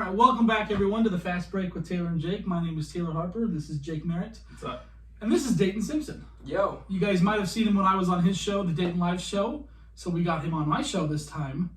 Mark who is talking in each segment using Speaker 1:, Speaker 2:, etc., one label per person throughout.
Speaker 1: right, welcome back everyone to the Fast Break with Taylor and Jake. My name is Taylor Harper. This is Jake Merritt.
Speaker 2: What's up?
Speaker 1: And this is Dayton Simpson.
Speaker 3: Yo.
Speaker 1: You guys might have seen him when I was on his show, the Dayton Live show. So we got him on my show this time.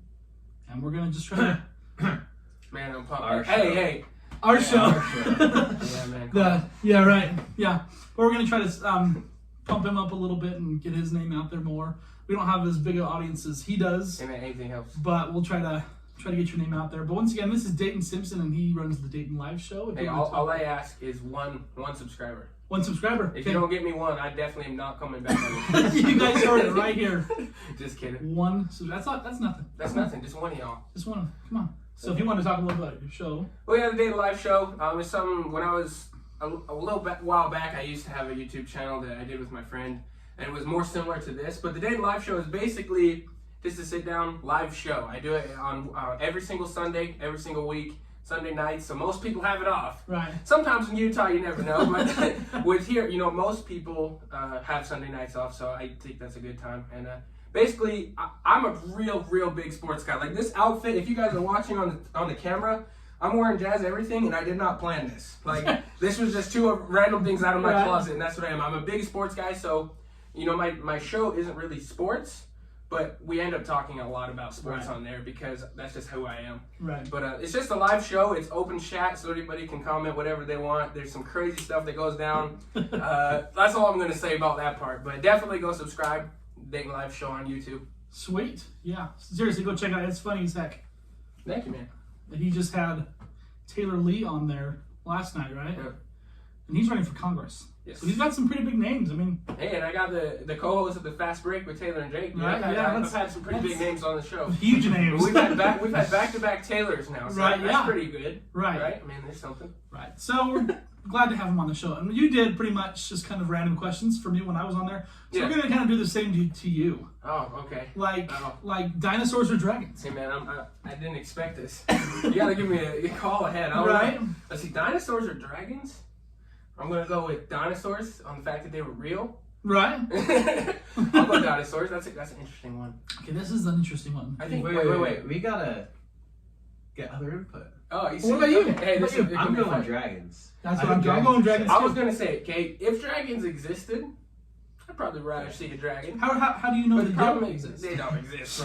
Speaker 1: And we're going to just try to...
Speaker 3: Man, I'm pumped.
Speaker 2: Our
Speaker 3: Hey.
Speaker 1: show. Our show.
Speaker 3: Yeah, man.
Speaker 1: Yeah, right. Yeah. But we're going to try to pump him up a little bit and get his name out there more. We don't have as big an audience as he does.
Speaker 3: Hey, man, anything helps.
Speaker 1: But we'll try to get your name out there. But once again, this is Dayton Simpson, and he runs the Dayton Live show.
Speaker 3: Hey, all I ask is one subscriber.
Speaker 1: One subscriber.
Speaker 3: If you don't get me one, I definitely am not coming back on it.
Speaker 1: You guys heard it right here.
Speaker 3: Just kidding.
Speaker 1: One. That's nothing.
Speaker 3: That's nothing. Just one of y'all.
Speaker 1: Just one. Come on. So if you want to talk a little about your show.
Speaker 3: Well, yeah, the Dayton Live show. It's something when I was a while back. I used to have a YouTube channel that I did with my friend, and it was more similar to this. But the Dayton Live show is basically just a sit-down live show. I do it on every single Sunday, every single week, Sunday nights. So most people have it off.
Speaker 1: Right.
Speaker 3: Sometimes in Utah, you never know. But with here, most people have Sunday nights off. So I think that's a good time. And basically, I'm a real big sports guy. Like this outfit, if you guys are watching on the camera, I'm wearing Jazz everything, and I did not plan this. Like this was just two random things out of my closet, and that's what I am. I'm a big sports guy. So, my show isn't really sports. But we end up talking a lot about sports on there because that's just who I am.
Speaker 1: Right.
Speaker 3: But it's just a live show. It's open chat, so anybody can comment whatever they want. There's some crazy stuff that goes down. That's all I'm going to say about that part. But definitely go subscribe. Dayton Live show on YouTube.
Speaker 1: Sweet. Yeah. Seriously, go check it out. It's funny as heck.
Speaker 3: Thank you, man.
Speaker 1: He just had Taylor Lee on there last night, right?
Speaker 3: Yeah.
Speaker 1: And he's running for Congress.
Speaker 3: Yes.
Speaker 1: So he's got some pretty big names. I mean,
Speaker 3: hey, and I got the co-host of the Fast Break with Taylor and Jake.
Speaker 1: Right,
Speaker 3: I've had some pretty big names on the show.
Speaker 1: Huge names.
Speaker 3: We've had back-to-back Taylors now, so that's pretty good.
Speaker 1: Right.
Speaker 3: I mean, there's something.
Speaker 1: Right. So we're glad to have him on the show. And you did pretty much just kind of random questions for me when I was on there. So we're going to kind of do the same to you.
Speaker 3: Oh, okay.
Speaker 1: Like dinosaurs or dragons.
Speaker 3: Hey, man, I didn't expect this. You got to give me a call ahead.
Speaker 1: Right.
Speaker 3: Let's see, dinosaurs or dragons? I'm going to go with dinosaurs on the fact that they were real.
Speaker 1: Right.
Speaker 3: I'll go dinosaurs. That's an interesting one.
Speaker 1: Okay, this is an interesting one.
Speaker 2: I think. Wait. We gotta get other input.
Speaker 3: Oh, you see?
Speaker 1: What about you?
Speaker 3: Hey,
Speaker 2: I'm going dragons.
Speaker 1: That's what I'm going dragons.
Speaker 3: I was going to say, okay, if dragons existed, I'd probably rather see a dragon.
Speaker 1: How do you know
Speaker 3: but the problem
Speaker 1: don't
Speaker 3: is
Speaker 1: exist?
Speaker 3: they don't exist,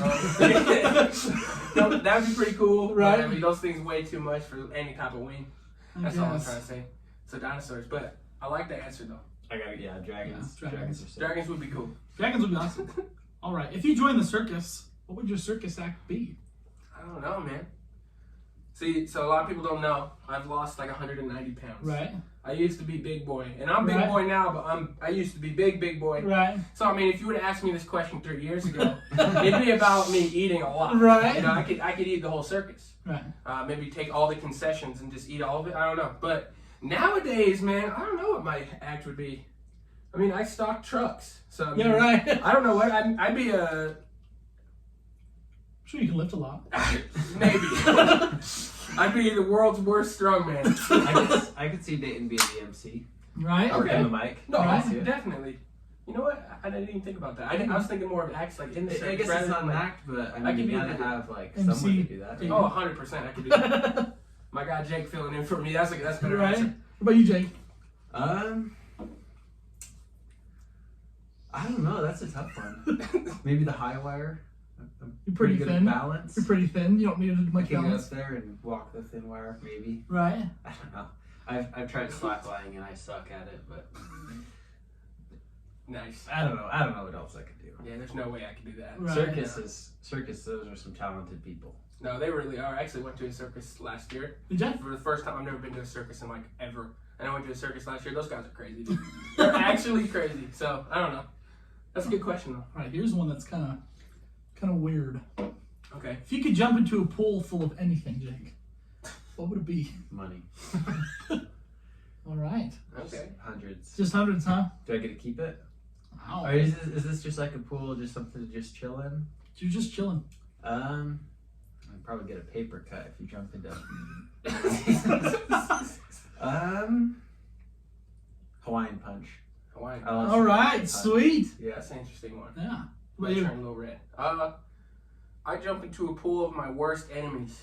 Speaker 3: bro. That'd be pretty cool.
Speaker 1: Right.
Speaker 3: I mean, those things weigh too much for any type of wing. That's all I'm trying to say. So dinosaurs, but I like the answer though.
Speaker 2: Dragons.
Speaker 1: Yeah, dragons.
Speaker 2: Dragons are sick.
Speaker 3: Dragons would be cool.
Speaker 1: Dragons would be awesome. All right, if you joined the circus, what would your circus act be?
Speaker 3: I don't know, man. See, so a lot of people don't know. I've lost like 190 pounds.
Speaker 1: Right.
Speaker 3: I used to be big boy, and I'm big boy now, but I used to be big boy.
Speaker 1: Right.
Speaker 3: So I mean, if you would have asked me this question 3 years ago, it'd be about me eating a lot.
Speaker 1: Right.
Speaker 3: I could eat the whole circus.
Speaker 1: Right.
Speaker 3: Maybe take all the concessions and just eat all of it. I don't know, but nowadays, man, I don't know what my act would be. I mean, I stock trucks, so I mean,
Speaker 1: right.
Speaker 3: I don't know what I'd be a.
Speaker 1: I'm sure you can lift a lot.
Speaker 3: Maybe. I'd be the world's worst strongman.
Speaker 2: I could see Dayton being the MC.
Speaker 1: Right.
Speaker 2: Okay. And the mic.
Speaker 3: No,
Speaker 1: Right.
Speaker 3: definitely. You know what? I didn't even think about that. I was thinking more of acts like in the circus.
Speaker 2: I guess it's not an act, but I mean, you gotta have like
Speaker 1: MC.
Speaker 2: someone to do that.
Speaker 3: Oh, 100%. I could do that. My guy Jake filling in for me. That's better.
Speaker 1: Right.
Speaker 3: Answer.
Speaker 1: What about you, Jake?
Speaker 2: I don't know. That's a tough one. Maybe the high wire.
Speaker 1: You're pretty
Speaker 2: good
Speaker 1: thin.
Speaker 2: at balance.
Speaker 1: You're pretty thin. You don't need much
Speaker 2: I can
Speaker 1: balance.
Speaker 2: get up there and walk the thin wire, maybe.
Speaker 1: Right.
Speaker 2: I don't know. I've tried slacklining and I suck at it, but
Speaker 3: Nice.
Speaker 2: I don't know what else I could do.
Speaker 3: Yeah, there's no way I could do that.
Speaker 1: Right.
Speaker 2: Circus. Those are some talented people.
Speaker 3: No, they really are. I actually went to a circus last year.
Speaker 1: Did you?
Speaker 3: For the first time, I've never been to a circus in like ever. And I went to a circus last year. Those guys are crazy, dude. They're actually crazy. So I don't know. That's a good question though.
Speaker 1: All right. Here's one that's kind of weird.
Speaker 3: Okay.
Speaker 1: If you could jump into a pool full of anything, Jake, what would it be?
Speaker 2: Money.
Speaker 1: All right.
Speaker 3: Okay.
Speaker 2: Hundreds.
Speaker 1: Just hundreds, huh?
Speaker 2: Do I get to keep it?
Speaker 1: Wow.
Speaker 2: Or is this just like a pool, just something to just chill in?
Speaker 1: You're just chilling.
Speaker 2: I'd probably get a paper cut if you jump into. Hawaiian punch.
Speaker 3: Hawaiian.
Speaker 1: All right, sweet.
Speaker 2: Yeah,
Speaker 3: That's an interesting one.
Speaker 1: Yeah.
Speaker 3: My turn, a little red. I jump into a pool of my worst enemies.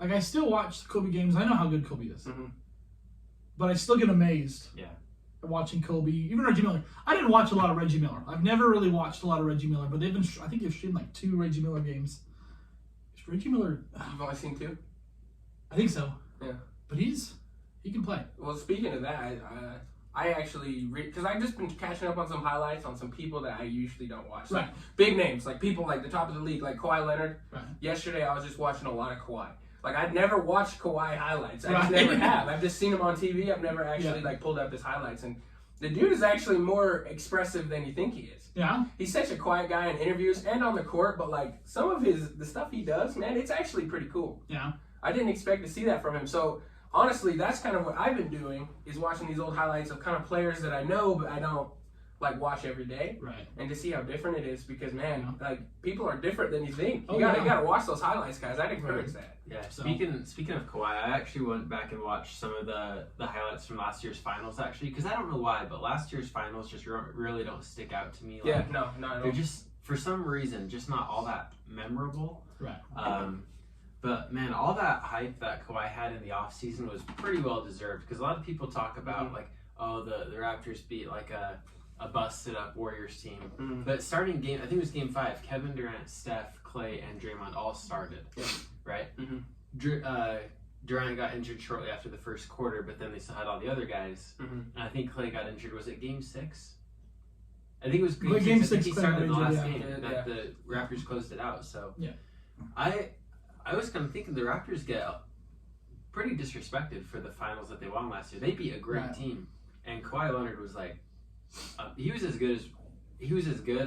Speaker 1: Like, I still watch the Kobe games. I know how good Kobe is.
Speaker 3: Mhm.
Speaker 1: But I still get amazed
Speaker 2: Yeah.
Speaker 1: at watching Kobe. Even Reggie Miller. I didn't watch a lot of Reggie Miller. I've never really watched a lot of Reggie Miller, but they've been, I think they've streamed like 2 Reggie Miller games. Is Reggie Miller,
Speaker 3: You've only seen 2?
Speaker 1: I think so.
Speaker 3: Yeah.
Speaker 1: But he can play.
Speaker 3: Well, speaking of that, I actually because I've just been catching up on some highlights on some people that I usually don't watch.
Speaker 1: Right.
Speaker 3: Like big names, like people like the top of the league, like Kawhi Leonard.
Speaker 1: Right.
Speaker 3: Yesterday, I was just watching a lot of Kawhi. Like I'd never watched Kawhi highlights. I just
Speaker 1: Right.
Speaker 3: never have. I've just seen him on TV. I've never actually like pulled up his highlights. And the dude is actually more expressive than you think he is.
Speaker 1: Yeah.
Speaker 3: He's such a quiet guy in interviews and on the court, but like some of the stuff he does, man, it's actually pretty cool.
Speaker 1: Yeah.
Speaker 3: I didn't expect to see that from him. So honestly, that's kind of what I've been doing, is watching these old highlights of kind of players that I know but I don't like watch every day,
Speaker 1: Right.
Speaker 3: and to see how different it is, because man, like people are different than you think.
Speaker 1: Oh,
Speaker 3: You gotta watch those highlights, guys. I'd encourage
Speaker 1: Right.
Speaker 3: that.
Speaker 2: Yeah.
Speaker 1: So-
Speaker 2: Speaking of Kawhi, I actually went back and watched some of the highlights from last year's finals, actually, because I don't know why, but last year's finals just really don't stick out to me. Like,
Speaker 3: Yeah, no, not at
Speaker 2: they're
Speaker 3: all.
Speaker 2: just, for some reason, just not all that memorable.
Speaker 1: Right.
Speaker 2: But man, all that hype that Kawhi had in the offseason was pretty well deserved, because a lot of people talk about like, oh, the Raptors beat like a busted up Warriors team. But starting game, I think it was game 5, Kevin Durant, Steph, Clay, and Draymond all started.
Speaker 3: Yeah.
Speaker 2: Right? Durant got injured shortly after the first quarter, but then they still had all the other guys. And I think Clay got injured. Was it game 6? I think it was game 6.
Speaker 1: Game
Speaker 2: I think
Speaker 1: 6
Speaker 2: he
Speaker 1: Clay
Speaker 2: started
Speaker 1: got
Speaker 2: the last
Speaker 1: injured,
Speaker 2: game that the Raptors closed it out. So
Speaker 1: yeah.
Speaker 2: I was kind of thinking the Raptors get pretty disrespected for the finals that they won last year. They beat a great team, and Kawhi Leonard was like, he was as good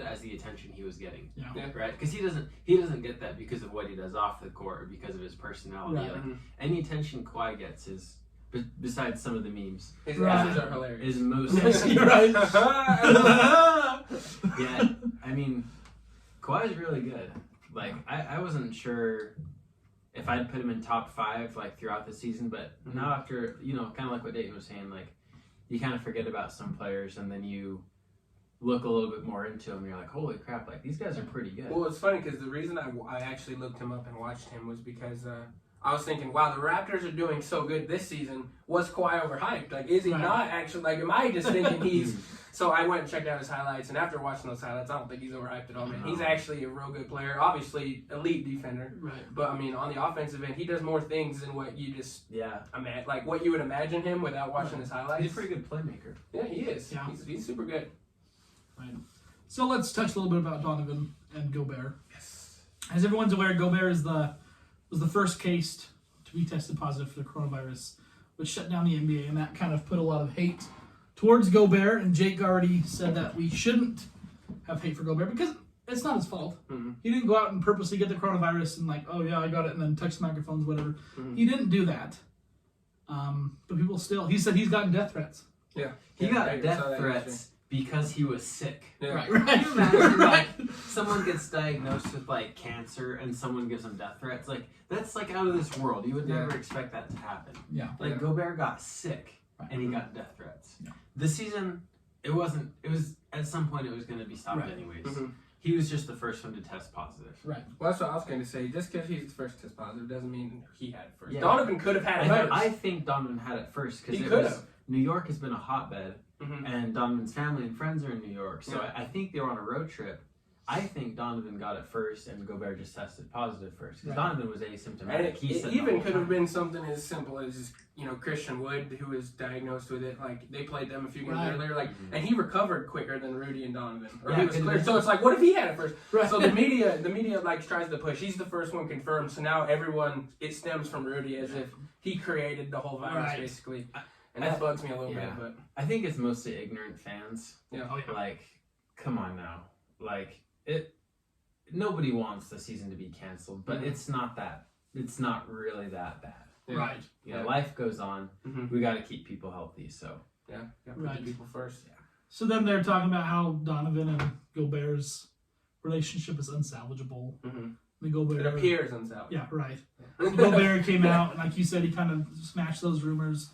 Speaker 2: as the attention he was getting.
Speaker 1: Yeah.
Speaker 2: Right? Because he doesn't get that because of what he does off the court or because of his personality.
Speaker 1: Right.
Speaker 2: Like, any attention Kawhi gets is, besides some of the memes,
Speaker 3: His
Speaker 1: Right.
Speaker 3: answers are hilarious.
Speaker 2: is most.
Speaker 1: Yes, you're right.
Speaker 2: Yeah, I mean, Kawhi's really good. Like, I wasn't sure if I'd put him in top 5 like throughout the season, but now after, kind of like what Dayton was saying, like, you kind of forget about some players and then you look a little bit more into them and you're like, holy crap, like these guys are pretty good.
Speaker 3: Well, it's funny because the reason I actually looked him up and watched him was because I was thinking, wow, the Raptors are doing so good this season. Was Kawhi overhyped? Like, is he not actually? Like, am I just thinking he's? So I went and checked out his highlights, and after watching those highlights, I don't think he's overhyped at all, man. He's actually a real good player. Obviously, elite defender.
Speaker 1: Right.
Speaker 3: But I mean, on the offensive end, he does more things than what you just like what you would imagine him without watching his highlights.
Speaker 2: He's a pretty good playmaker.
Speaker 3: Yeah, he is.
Speaker 1: Yeah.
Speaker 3: He's super good.
Speaker 1: Right. So let's touch a little bit about Donovan and Gobert.
Speaker 3: Yes.
Speaker 1: As everyone's aware, Gobert was the first case to be tested positive for the coronavirus, which shut down the NBA, and that kind of put a lot of hate towards Gobert. And Jake already said that we shouldn't have hate for Gobert because it's not his fault.
Speaker 3: Mm-hmm.
Speaker 1: He didn't go out and purposely get the coronavirus and like, oh yeah, I got it, and then touch microphones, whatever. He didn't do that. But people still, he said he's gotten death threats.
Speaker 3: Yeah.
Speaker 2: He got
Speaker 3: I
Speaker 2: death
Speaker 3: saw that
Speaker 2: threats because he was sick.
Speaker 3: Yeah.
Speaker 1: Right.
Speaker 2: Can you imagine, like, someone gets diagnosed with, like, cancer and someone gives them death threats? Like, that's, like, out of this world. You would never expect that to happen.
Speaker 1: Yeah.
Speaker 2: Like, Gobert got sick, and he got death threats.
Speaker 1: Yeah.
Speaker 2: This season, it was, at some point, it was going to be stopped anyways. He was just the first one to test positive.
Speaker 1: Right.
Speaker 3: Well, that's what I was going to say. Just because he's the first to test positive doesn't mean he had it first.
Speaker 2: Yeah.
Speaker 3: Donovan could have had it first.
Speaker 2: I think Donovan had it first
Speaker 3: He
Speaker 2: because
Speaker 3: could have.
Speaker 2: New York has been a hotbed, and Donovan's family and friends are in New York. So I think they were on a road trip. I think Donovan got it first, and Gobert just tested positive first because Donovan was asymptomatic.
Speaker 3: And it
Speaker 2: He said
Speaker 3: even could have been something as simple as Christian Wood, who was diagnosed with it. Like they played them a few games earlier, like, and he recovered quicker than Rudy and Donovan. Or he was clear. So it's like, what if he had it first?
Speaker 1: Right.
Speaker 3: So the media like tries to push. He's the first one confirmed. So now everyone, it stems from Rudy as if he created the whole virus basically, and that bugs me a little bit. But
Speaker 2: I think it's mostly ignorant fans.
Speaker 3: yeah,
Speaker 2: Like, come on now, like it. Nobody wants the season to be canceled, but it's not that. It's not really that bad.
Speaker 1: Right.
Speaker 2: Life goes on. We got to keep people healthy. So
Speaker 3: yeah, put the people first. Yeah.
Speaker 1: So then they're talking about how Donovan and Gobert's relationship is unsalvageable. The Gobert,
Speaker 3: It appears unsalvageable.
Speaker 1: Yeah, right. Gobert came out, and like you said, he kind of smashed those rumors.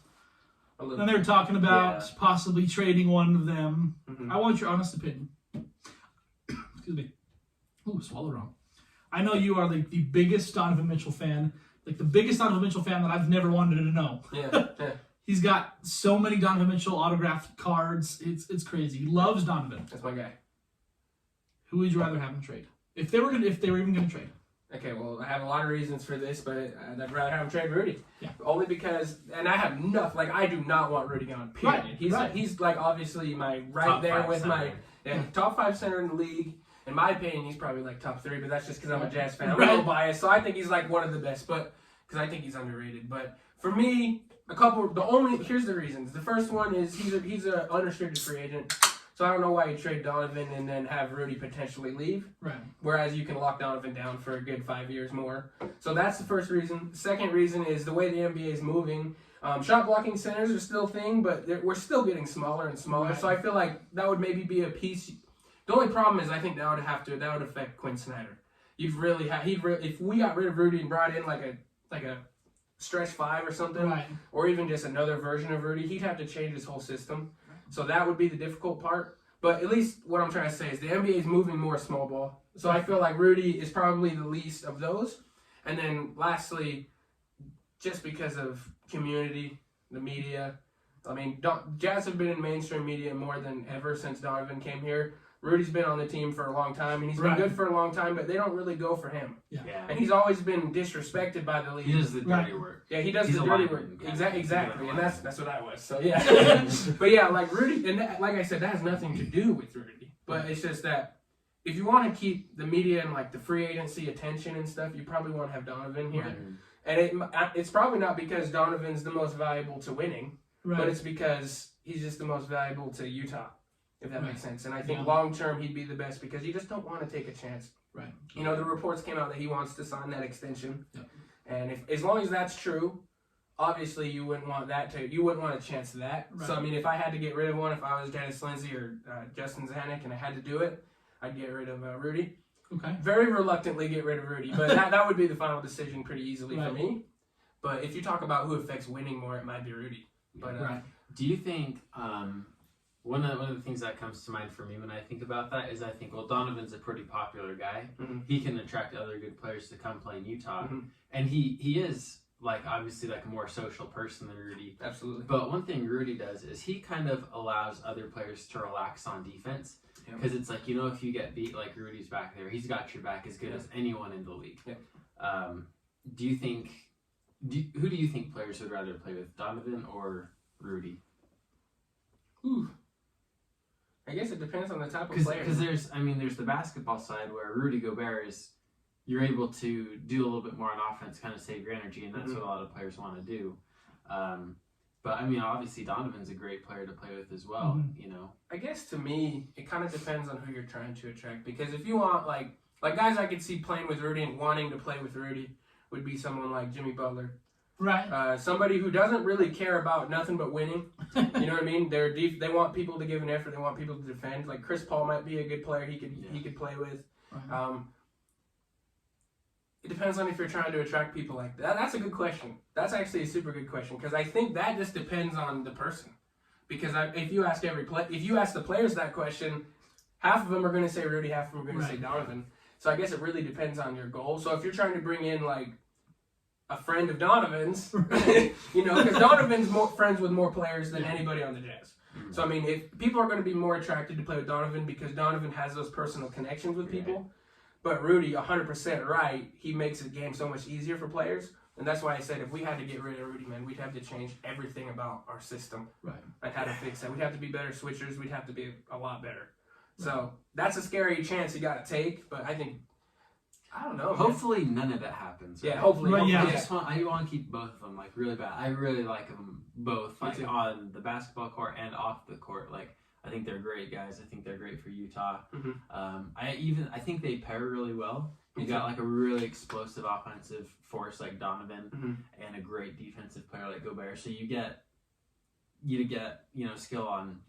Speaker 1: Then they're talking about possibly trading one of them. I want your honest opinion. Excuse me. Ooh, swallow wrong. I know you are the biggest Donovan Mitchell fan. like the biggest Donovan Mitchell fan that I've never wanted to know.
Speaker 3: Yeah.
Speaker 1: He's got so many Donovan Mitchell autographed cards. It's crazy. He loves Donovan.
Speaker 3: That's my guy.
Speaker 1: Who would you rather have him trade? If they were even gonna trade.
Speaker 3: Okay, well, I have a lot of reasons for this, but I'd rather have him trade Rudy.
Speaker 1: Yeah.
Speaker 3: Only because, and I have nothing, like, I do not want Rudy gone, period.
Speaker 1: Right,
Speaker 3: He's like, obviously, my
Speaker 2: Top
Speaker 3: there
Speaker 2: five
Speaker 3: with
Speaker 2: center.
Speaker 3: my top 5 center in the league. In my opinion, he's probably, like, top 3, but that's just because I'm a Jazz fan. I'm a
Speaker 1: Right.
Speaker 3: little biased, so I think he's, like, one of the best, but, because I think he's underrated. But, for me, here's the reasons. The first one is he's a unrestricted free agent. So I don't know why you trade Donovan and then have Rudy potentially leave.
Speaker 1: Right.
Speaker 3: Whereas you can lock Donovan down for a good 5 years more. So that's the first reason. The second reason is the way the NBA is moving. Shot blocking centers are still a thing, but we're still getting smaller and smaller.
Speaker 1: Right.
Speaker 3: So I feel like that would maybe be a piece. The only problem is I think that would affect Quinn Snyder. If we got rid of Rudy and brought in like a stretch 5 or something,
Speaker 1: Right.
Speaker 3: or even just another version of Rudy, he'd have to change his whole system. So that would be the difficult part. But at least what I'm trying to say is the NBA is moving more small ball. So I feel like Rudy is probably the least of those. And then lastly, just because of community, the media. I mean, Jazz have been in mainstream media more than ever since Donovan came here. Rudy's been on the team for a long time, and he's been
Speaker 1: Right.
Speaker 3: good for a long time, but they don't really go for him.
Speaker 2: Yeah.
Speaker 3: And he's always been disrespected by the league.
Speaker 2: He does the dirty work.
Speaker 3: Yeah, he does
Speaker 2: He's
Speaker 3: the
Speaker 2: a
Speaker 3: dirty
Speaker 2: lineman,
Speaker 3: work.
Speaker 2: kind of.
Speaker 3: Exactly,
Speaker 2: He's a
Speaker 3: and
Speaker 2: lineman.
Speaker 3: that's what I was. So yeah, but yeah, like Rudy, and like I said, that has nothing to do with Rudy. But it's just that if you want to keep the media and like the free agency attention and stuff, you probably want to have Donovan here.
Speaker 2: Right.
Speaker 3: And it's probably not because Donovan's the most valuable to winning,
Speaker 1: Right.
Speaker 3: but it's because he's just the most valuable to Utah, if that makes sense. And I think
Speaker 1: Yeah.
Speaker 3: long term he'd be the best because you just don't want to take a chance.
Speaker 1: Right.
Speaker 3: You know, the reports came out that he wants to sign that extension,
Speaker 1: Yep.
Speaker 3: and as long as that's true, obviously you wouldn't want a chance to that.
Speaker 1: Right.
Speaker 3: So I mean, if I had to get rid of one, if I was Dennis Lindsay or Justin Zanuck and I had to do it, I'd get rid of Rudy.
Speaker 1: Okay.
Speaker 3: Very reluctantly get rid of Rudy, but that would be the final decision pretty easily for
Speaker 1: Right.
Speaker 3: me. But if you talk about who affects winning more, it might be Rudy. But
Speaker 1: Right.
Speaker 2: Do you think one of the things that comes to mind for me when I think about that is I think, well, Donovan's a pretty popular guy.
Speaker 3: Mhm.
Speaker 2: He can attract other good players to come play in Utah,
Speaker 3: Mhm.
Speaker 2: and he is like obviously like a more social person than Rudy.
Speaker 3: Absolutely.
Speaker 2: But one thing Rudy does is he kind of allows other players to relax on defense
Speaker 3: Yep.
Speaker 2: because it's like, you know, if you get beat, like Rudy's back there, he's got your back as good
Speaker 3: Yeah.
Speaker 2: as anyone in the league.
Speaker 3: Yeah.
Speaker 2: Do you think? Who do you think players would rather play with, Donovan or Rudy?
Speaker 3: Ooh. I guess it depends on the type of player.
Speaker 2: Because there's the basketball side where Rudy Gobert is, you're able to do a little bit more on offense, kind of save your energy, and that's
Speaker 3: Mhm.
Speaker 2: what a lot of players want to do. But I mean, obviously Donovan's a great player to play with as well.
Speaker 1: Mhm.
Speaker 2: You know,
Speaker 3: I guess to me, it kind of depends on who you're trying to attract. Because if you want, like guys I could see playing with Rudy and wanting to play with Rudy would be someone like Jimmy Butler.
Speaker 1: Right.
Speaker 3: Somebody who doesn't really care about nothing but winning. You know what I mean? They want people to give an effort. They want people to defend. Like Chris Paul might be a good player he could play with.
Speaker 1: Right.
Speaker 3: It depends on if you're trying to attract people like that. That's a good question. That's actually a super good question because I think that just depends on the person. Because if you ask the players that question, half of them are going to say Rudy, half of them are going to say Donovan. So I guess it really depends on your goal. So if you're trying to bring in like a friend of Donovan's, you know, because Donovan's more friends with more players than anybody on the Jazz. So I mean, if people are going to be more attracted to play with Donovan because Donovan has those personal connections with people. But Rudy, 100% right, he makes the game so much easier for players. And that's why I said if we had to get rid of Rudy, man, we'd have to change everything about our system.
Speaker 1: Right.
Speaker 3: And how to fix that. We'd have to be better switchers. We'd have to be a lot better. So that's a scary chance you got to take. But I think, I don't know. Man.
Speaker 2: hopefully none of that happens.
Speaker 3: Yeah,
Speaker 2: right?
Speaker 3: hopefully.
Speaker 1: Right,
Speaker 3: hopefully
Speaker 1: yeah.
Speaker 2: I want to keep both of them like really bad. I really like them both,
Speaker 3: Me
Speaker 2: like
Speaker 3: too.
Speaker 2: on the basketball court and off the court. Like I think they're great guys. I think they're great for Utah.
Speaker 3: Mhm.
Speaker 2: I think they pair really well. You got like a really explosive offensive force like Donovan and a great defensive player like Gobert. So you get skill on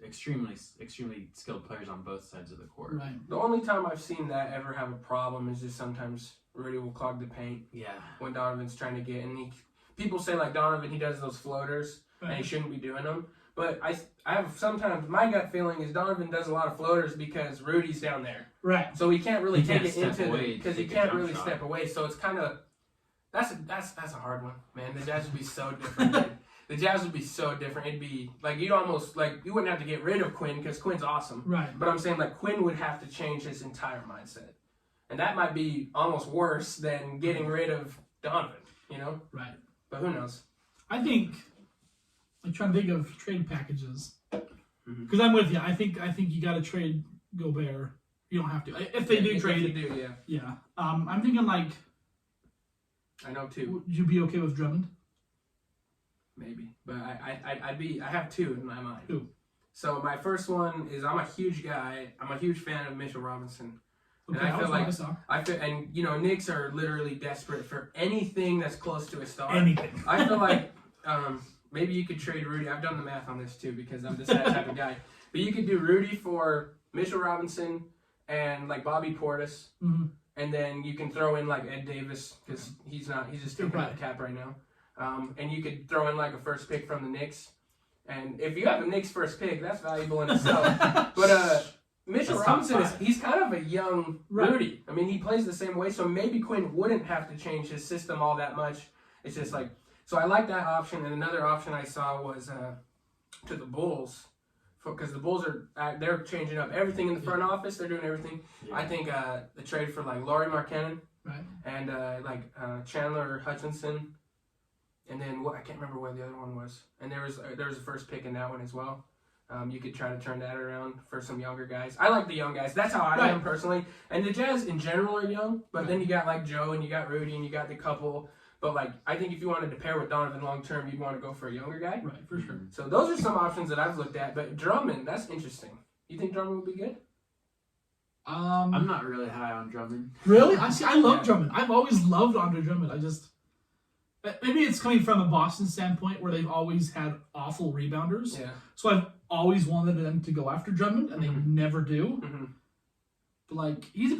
Speaker 2: extremely skilled players on both sides of the court.
Speaker 1: Right.
Speaker 3: The only time I've seen that ever have a problem is just sometimes Rudy will clog the paint
Speaker 2: Yeah.
Speaker 3: when Donovan's trying to get. And people say like Donovan, he does those floaters and he shouldn't be doing them. But I have sometimes my gut feeling is Donovan does a lot of floaters because Rudy's down there.
Speaker 1: Right.
Speaker 3: So he can't really
Speaker 2: He
Speaker 3: take
Speaker 2: can't
Speaker 3: it
Speaker 2: step
Speaker 3: into
Speaker 2: away
Speaker 3: because
Speaker 2: to
Speaker 3: he
Speaker 2: take a
Speaker 3: can't
Speaker 2: jump
Speaker 3: really
Speaker 2: shot.
Speaker 3: step away. So it's kind of That's a hard one, man. The Jazz would be so different. Dude. The Jazz would be so different. It'd be like you wouldn't have to get rid of Quinn because Quinn's awesome.
Speaker 1: Right.
Speaker 3: But I'm saying like Quinn would have to change his entire mindset, and that might be almost worse than getting rid of Donovan. You know.
Speaker 1: Right.
Speaker 3: But who knows?
Speaker 1: I think. I'm trying to think of trade packages
Speaker 3: Mhm.
Speaker 1: because I'm with you. I think you got to trade Gobert. You don't have to. If they do
Speaker 3: If
Speaker 1: trade,
Speaker 3: you do, yeah.
Speaker 1: yeah. I'm thinking like,
Speaker 3: I know two,
Speaker 1: would you be okay with Drummond?
Speaker 3: maybe, but I have two in my mind.
Speaker 1: Who?
Speaker 3: So my first one is I'm a huge guy. I'm a huge fan of Mitchell Robinson.
Speaker 1: Okay,
Speaker 3: And I feel like
Speaker 1: I saw
Speaker 3: and Knicks are literally desperate for anything that's close to a star.
Speaker 1: anything.
Speaker 3: I feel like maybe you could trade Rudy. I've done the math on this too because I'm just that type of guy. But you could do Rudy for Mitchell Robinson and like Bobby Portis,
Speaker 1: Mhm.
Speaker 3: and then you can throw in like Ed Davis because he's just taking out
Speaker 1: Right.
Speaker 3: the cap right now. And you could throw in like a first pick from the Knicks. And if you have a Knicks first pick, that's valuable in itself. But Mitchell
Speaker 2: That's top
Speaker 3: Robinson
Speaker 2: five.
Speaker 3: he's kind of a young
Speaker 1: Right.
Speaker 3: Rudy. I mean, he plays the same way, so maybe Quinn wouldn't have to change his system all that much. It's just like, so I like that option. And another option I saw was to the Bulls, because the Bulls they're changing up everything in the front office. They're doing everything.
Speaker 2: Yeah.
Speaker 3: I think the trade for like Lauri Markkanen
Speaker 1: Right.
Speaker 3: and Chandler Hutchinson, and then I can't remember what the other one was. And there was a first pick in that one as well. You could try to turn that around for some younger guys. I like the young guys. That's how I
Speaker 1: Right.
Speaker 3: am personally. And the Jazz in general are young, but then you got like Joe and you got Rudy and you got the couple. But like I think if you wanted to pair with Donovan long term, you'd want to go for a younger guy.
Speaker 1: Right, for sure.
Speaker 3: So those are some options that I've looked at. But Drummond, that's interesting. You think Drummond would be good?
Speaker 2: I'm not really high on Drummond.
Speaker 1: Really? I love
Speaker 3: Yeah.
Speaker 1: Drummond. I've always loved Andre Drummond. Maybe it's coming from a Boston standpoint where they've always had awful rebounders.
Speaker 3: Yeah.
Speaker 1: So I've always wanted them to go after Drummond, and they
Speaker 3: Mhm.
Speaker 1: never do.
Speaker 3: Mm-hmm.
Speaker 1: But like he's a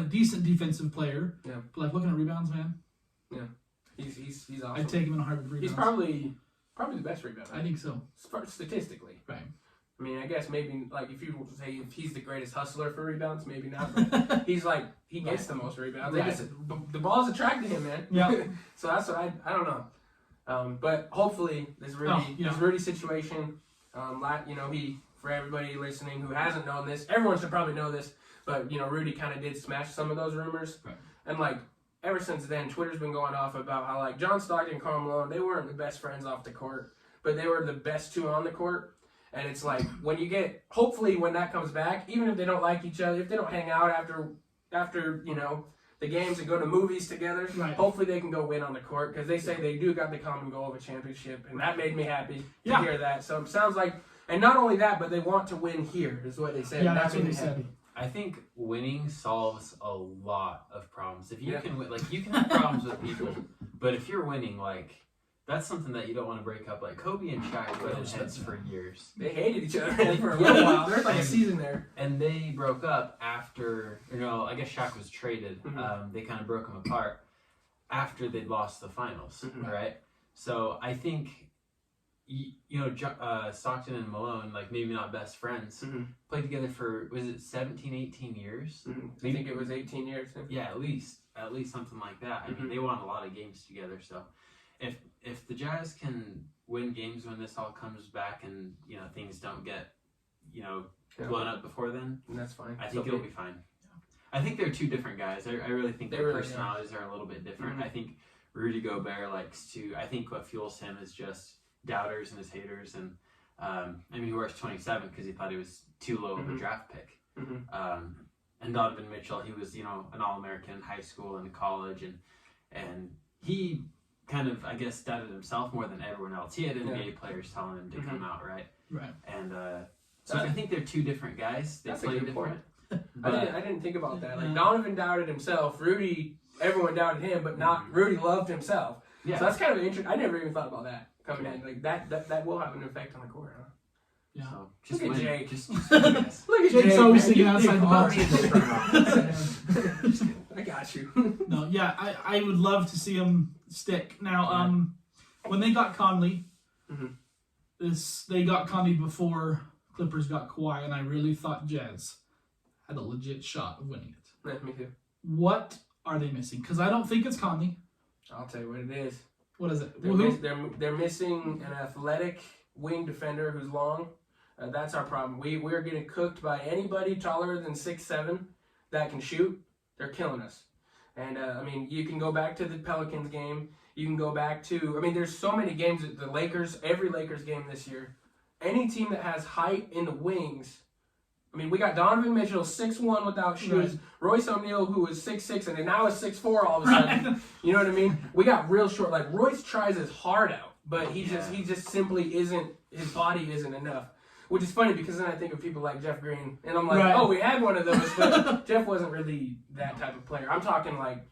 Speaker 1: decent defensive player.
Speaker 3: Yeah.
Speaker 1: But like looking at rebounds, man,
Speaker 3: He's awesome.
Speaker 1: I'd take him in a heartbeat. Rebounds.
Speaker 3: He's probably the best rebounder.
Speaker 1: I think so.
Speaker 3: Statistically.
Speaker 1: Right.
Speaker 3: I mean, I guess maybe like if you were to say if he's the greatest hustler for rebounds, maybe not. But he gets the most rebounds.
Speaker 1: Right.
Speaker 3: The ball's attracted him, man.
Speaker 1: Yeah.
Speaker 3: So that's what I don't know. But hopefully this Rudy situation, he for everybody listening who hasn't known this, everyone should probably know this. But Rudy kind of did smash some of those rumors,
Speaker 1: Right.
Speaker 3: and like ever since then, Twitter's been going off about how like John Stockton and Karl Malone, they weren't the best friends off the court, but they were the best two on the court. And it's like hopefully when that comes back, even if they don't like each other, if they don't hang out after the games and go to movies together,
Speaker 1: Right.
Speaker 3: hopefully they can go win on the court because they say they do got the common goal of a championship, and that made me happy to hear that. So it sounds like, and not only that, but they want to win here is what they said.
Speaker 1: Yeah,
Speaker 3: That
Speaker 1: that's what
Speaker 3: made
Speaker 1: they
Speaker 3: me happy.
Speaker 1: said.
Speaker 2: I think winning solves a lot of problems. If you
Speaker 3: Yeah.
Speaker 2: can win, like you can have problems with people, but if you're winning, like that's something that you don't want to break up. Like Kobe and Shaq butted heads for years,
Speaker 3: They hated each other for a little while. There's like a
Speaker 2: And-
Speaker 3: season there.
Speaker 2: and they broke up after. I guess Shaq was traded.
Speaker 3: Mhm.
Speaker 2: They kind of broke them apart after they'd lost the finals,
Speaker 3: Mhm.
Speaker 2: right? So I think. Stockton and Malone, like maybe not best friends,
Speaker 3: Mhm.
Speaker 2: played together for, was it 17, 18 years?
Speaker 3: I think it was 18 years.
Speaker 2: Yeah, at least something like that. I mean, they won a lot of games together. So, if the Jazz can win games when this all comes back, and things don't get blown up before then,
Speaker 3: And that's fine.
Speaker 2: I think
Speaker 3: So
Speaker 2: it'll be fine. I think they're two different guys. I really think
Speaker 3: They
Speaker 2: their
Speaker 3: really are.
Speaker 2: personalities are a little bit different.
Speaker 3: Mhm.
Speaker 2: I think Rudy Gobert likes to. I think what fuels him is just doubters and his haters, and he wears 27 because he thought he was too low of a
Speaker 3: Mhm.
Speaker 2: draft pick.
Speaker 3: Mhm.
Speaker 2: And Donovan Mitchell, he was, an All-American in high school and college, and he kind of, I guess, doubted himself more than everyone else. He had NBA players telling him to
Speaker 3: Mhm.
Speaker 2: come out, right?
Speaker 1: Right.
Speaker 2: And so I think they're two different guys. They
Speaker 3: That's a
Speaker 2: play
Speaker 3: good
Speaker 2: different.
Speaker 3: I didn't think about that. Like
Speaker 1: Mhm.
Speaker 3: Donovan doubted himself. Rudy, everyone doubted him, but not Rudy loved himself.
Speaker 2: Yeah.
Speaker 3: So that's kind of interesting. I never even thought about that coming in. Like that will have an effect on the court. Huh?
Speaker 1: Yeah.
Speaker 2: So just
Speaker 3: Look at
Speaker 2: win.
Speaker 3: Jake.
Speaker 2: Just yes.
Speaker 3: Look at
Speaker 1: Jake's
Speaker 3: Jake,
Speaker 1: always
Speaker 3: man.
Speaker 1: thinking
Speaker 3: You
Speaker 1: outside
Speaker 3: think
Speaker 1: the
Speaker 3: all
Speaker 1: box.
Speaker 3: in this front row. I got you.
Speaker 1: No, yeah, I would love to see him stick. Now, when they got Conley,
Speaker 3: Mhm.
Speaker 1: they got Conley before Clippers got Kawhi, and I really thought Jazz had a legit shot of winning it.
Speaker 3: Yeah, me too.
Speaker 1: What are they missing? Because I don't think it's Conley.
Speaker 3: I'll tell you what it is.
Speaker 1: What is it?
Speaker 3: They're missing an athletic wing defender who's long. That's our problem. We're getting cooked by anybody taller than 6'7" that can shoot. They're killing us. And I mean, you can go back to the Pelicans game. You can go back to, I mean, there's so many games. The Lakers, every Lakers game this year. Any team that has height in the wings. I mean, we got Donovan Mitchell, 6'1" without shoes. Right. Royce O'Neal, who was 6'6", and then now is 6'4" all of a sudden. Right. You know what I mean? We got real short. Like, Royce tries his heart out, but he just simply isn't, his body isn't enough. Which is funny because then I think of people like Jeff Green, and I'm like, oh, we had one of those, but Jeff wasn't really that type of player. I'm talking like,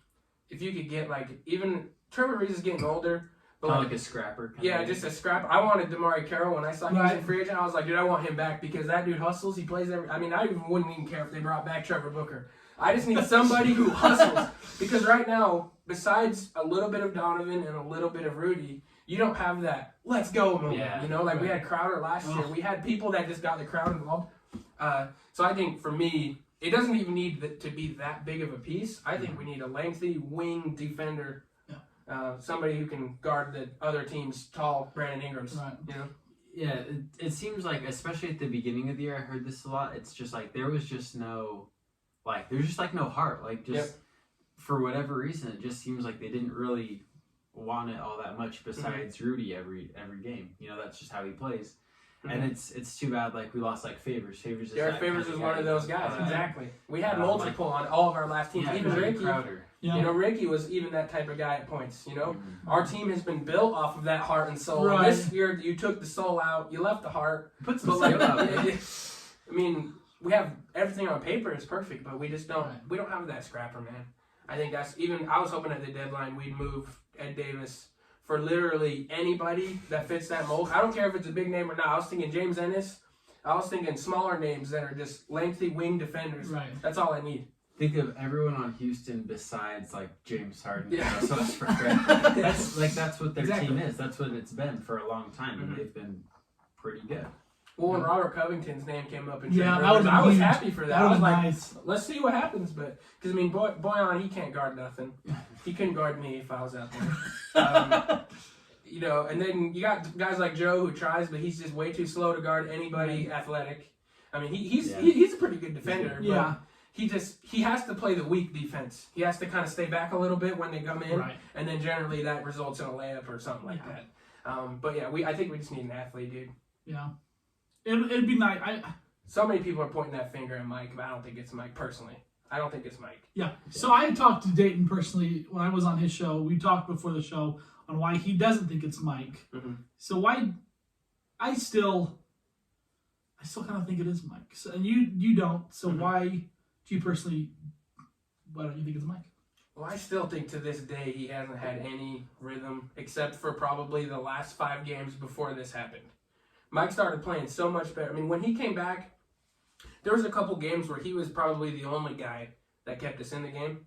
Speaker 3: if you could get like, even Trevor Reese is getting older. But
Speaker 2: like a scrapper.
Speaker 3: Just a scrapper. I wanted DeMarre Carroll when I saw he was in free agent. I was like, dude, I want him back because that dude hustles. He plays every. I mean, I wouldn't even care if they brought back Trevor Booker. I just need somebody who hustles because right now, besides a little bit of Donovan and a little bit of Rudy, you don't have that let's go moment. Yeah, you know, like we had Crowder last year. We had people that just got the crowd involved. So I think for me, it doesn't even need to be that big of a piece. I think we need a lengthy wing defender. Somebody who can guard the other team's tall Brandon Ingrams. Right. You know?
Speaker 2: Yeah, it seems like, especially at the beginning of the year, I heard this a lot. It's just like there was just no, like there's just like no heart. Like just for whatever reason, it just seems like they didn't really want it all that much. Besides Rudy, every game, you know, that's just how he plays. And it's too bad. Like we lost like Favors. Favors
Speaker 3: is one of those guys. Exactly. We had multiple on all of our last teams. Even Ricky
Speaker 2: Crowder.
Speaker 3: Yeah. You know, Ricky was even that type of guy at points, you know? Our team has been built off of that heart and soul. Right. This year, you took the soul out, you left the heart.
Speaker 2: Put some skill out there.
Speaker 3: I mean, we have everything on paper is perfect, but we just don't, we don't have that scrapper, man. I think that's, even, I was hoping at the deadline we'd move Ed Davis for literally anybody that fits that mold. I don't care if it's a big name or not. I was thinking James Ennis. I was thinking smaller names that are just lengthy wing defenders. Right. That's all I need.
Speaker 2: Think of everyone on Houston besides like James Harden. Yeah. So that's what their team is. That's what it's been for a long time, and they've been pretty good.
Speaker 3: Well, when Robert Covington's name came up,
Speaker 1: I
Speaker 3: was happy for that. I was like,
Speaker 1: nice.
Speaker 3: Let's see what happens. But because I mean, Boyan, he can't guard nothing. He couldn't guard me if I was out there. You know, and then you got guys like Joe who tries, but he's just way too slow to guard anybody athletic. I mean, he's a pretty good defender.
Speaker 1: Yeah.
Speaker 3: But he has to play the weak defense. He has to kind of stay back a little bit when they come in, and then generally that results in a layup or something like that. But yeah, I think we just need an athlete, dude.
Speaker 1: Yeah, it'd be nice.
Speaker 3: So many people are pointing that finger at Mike, but I don't think it's Mike personally. I don't think it's Mike.
Speaker 1: Yeah. So I talked to Dayton personally when I was on his show. We talked before the show on why he doesn't think it's Mike. So why I still kind of think it is Mike. So, and you don't. So why? You personally, why don't you think it's Mike?
Speaker 3: Well, I still think to this day he hasn't had any rhythm except for probably the last 5 games before this happened. Mike started playing so much better. I mean, when he came back, there was a couple games where he was probably the only guy that kept us in the game.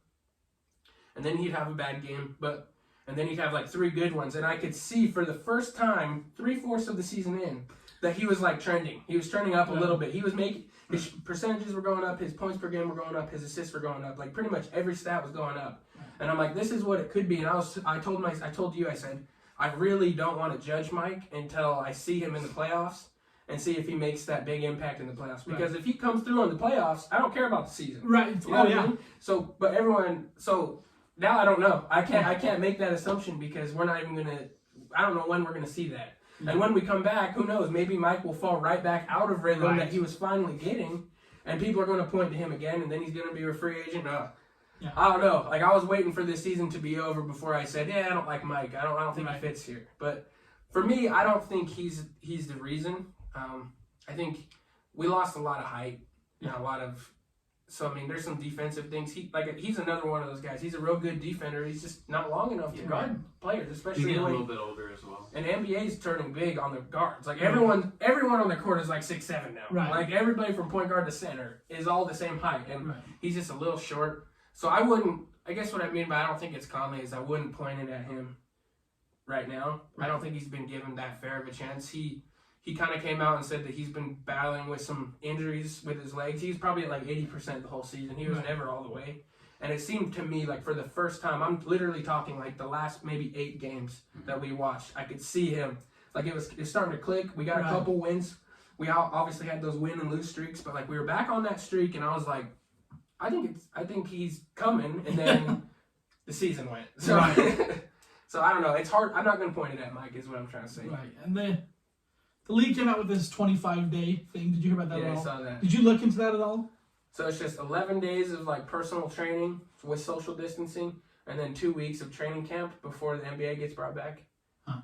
Speaker 3: And then he'd have a bad game, and then he'd have like 3 good ones. And I could see for the first time, 3/4 of the season in, that he was like trending. He was trending up a little bit. He was making... His percentages were going up, his points per game were going up, his assists were going up. Like pretty much every stat was going up. And I'm like, this is what it could be. And I told you, I said, I really don't want to judge Mike until I see him in the playoffs and see if he makes that big impact in the playoffs. Because if he comes through in the playoffs, I don't care about the season.
Speaker 1: Right.
Speaker 3: You know what I mean? So, but so now I don't know. I can't make that assumption because we're not even I don't know when we're gonna see that. And when we come back, who knows? Maybe Mike will fall right back out of rhythm that he was finally getting, and people are going to point to him again, and then he's going to be a free agent. I don't know. Like I was waiting for this season to be over before I said, I don't like Mike. I don't think he fits here. But for me, I don't think he's the reason. I think we lost a lot of height and a lot of. So, I mean, there's some defensive things. He's another one of those guys. He's a real good defender. He's just not long enough to guard players, especially
Speaker 2: he's getting a little bit older as well.
Speaker 3: And NBA's turning big on the guards. Like, everyone on the court is like 6'7" now. Right. Like, everybody from point guard to center is all the same height. And he's just a little short. So, I guess what I mean by I don't think it's Conley is I wouldn't point it at him right now. I don't think he's been given that fair of a chance. He kind of came out and said that he's been battling with some injuries with his legs. He was probably at like 80% the whole season. He was never all the way. And it seemed to me like for the first time, I'm literally talking like the last maybe 8 games that we watched, I could see him. Like it was starting to click. We got a couple wins. We obviously had those win and lose streaks, but like we were back on that streak, and I was like, I think he's coming. And then the season went. So, so I don't know. It's hard. I'm not going to point it at Mike. Is what I'm trying to say.
Speaker 1: Right, and the league came out with this 25-day thing. Did you hear about that at all?
Speaker 3: Yeah, I saw that.
Speaker 1: Did you look into that at all?
Speaker 3: So it's just 11 days of like personal training with social distancing, and then 2 weeks of training camp before the NBA gets brought back.
Speaker 1: Huh.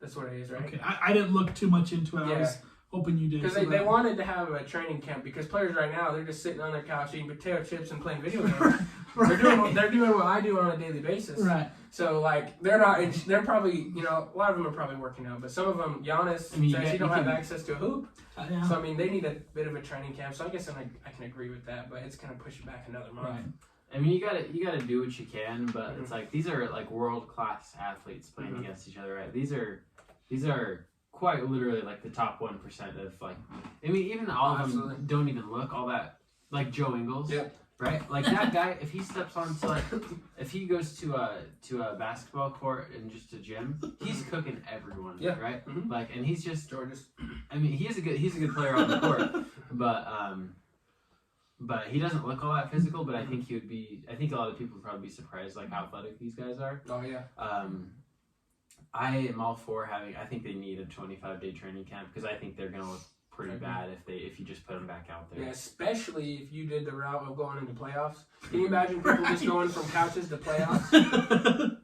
Speaker 3: That's what it is, right?
Speaker 1: Okay, I didn't look too much into it. I was hoping you did.
Speaker 3: Because they wanted to have a training camp because players right now, they're just sitting on their couch eating potato chips and playing video games. They're doing what I do on a daily basis.
Speaker 1: Right.
Speaker 3: So like they're probably, you know, a lot of them are probably working out, but some of them, Giannis says he don't have access to a hoop.
Speaker 1: Yeah.
Speaker 3: So I mean, they need a bit of a training camp. So I guess I can agree with that, but it's gonna push it back another month.
Speaker 1: Right.
Speaker 2: I mean, you gotta do what you can, but it's like these are like world class athletes playing against each other, right? These are quite literally like the top 1% of like. I mean, even all of them don't even look all that like Joe Ingles.
Speaker 3: Yep.
Speaker 2: Right, like that guy. If he steps onto like, if he goes to a basketball court and just a gym, he's cooking everyone.
Speaker 3: Yeah.
Speaker 2: Right.
Speaker 3: Mm-hmm.
Speaker 2: Like, and he's just
Speaker 3: Georges.
Speaker 2: I mean, he's a good player on the court, but he doesn't look all that physical. But I think he would be. I think a lot of people would probably be surprised like how athletic these guys are.
Speaker 3: Oh yeah.
Speaker 2: I am all for having. I think they need a 25-day training camp because I think they're gonna look pretty bad if you just put them back out there.
Speaker 3: Yeah, especially if you did the route of going into playoffs. Can you imagine people just going from couches to playoffs?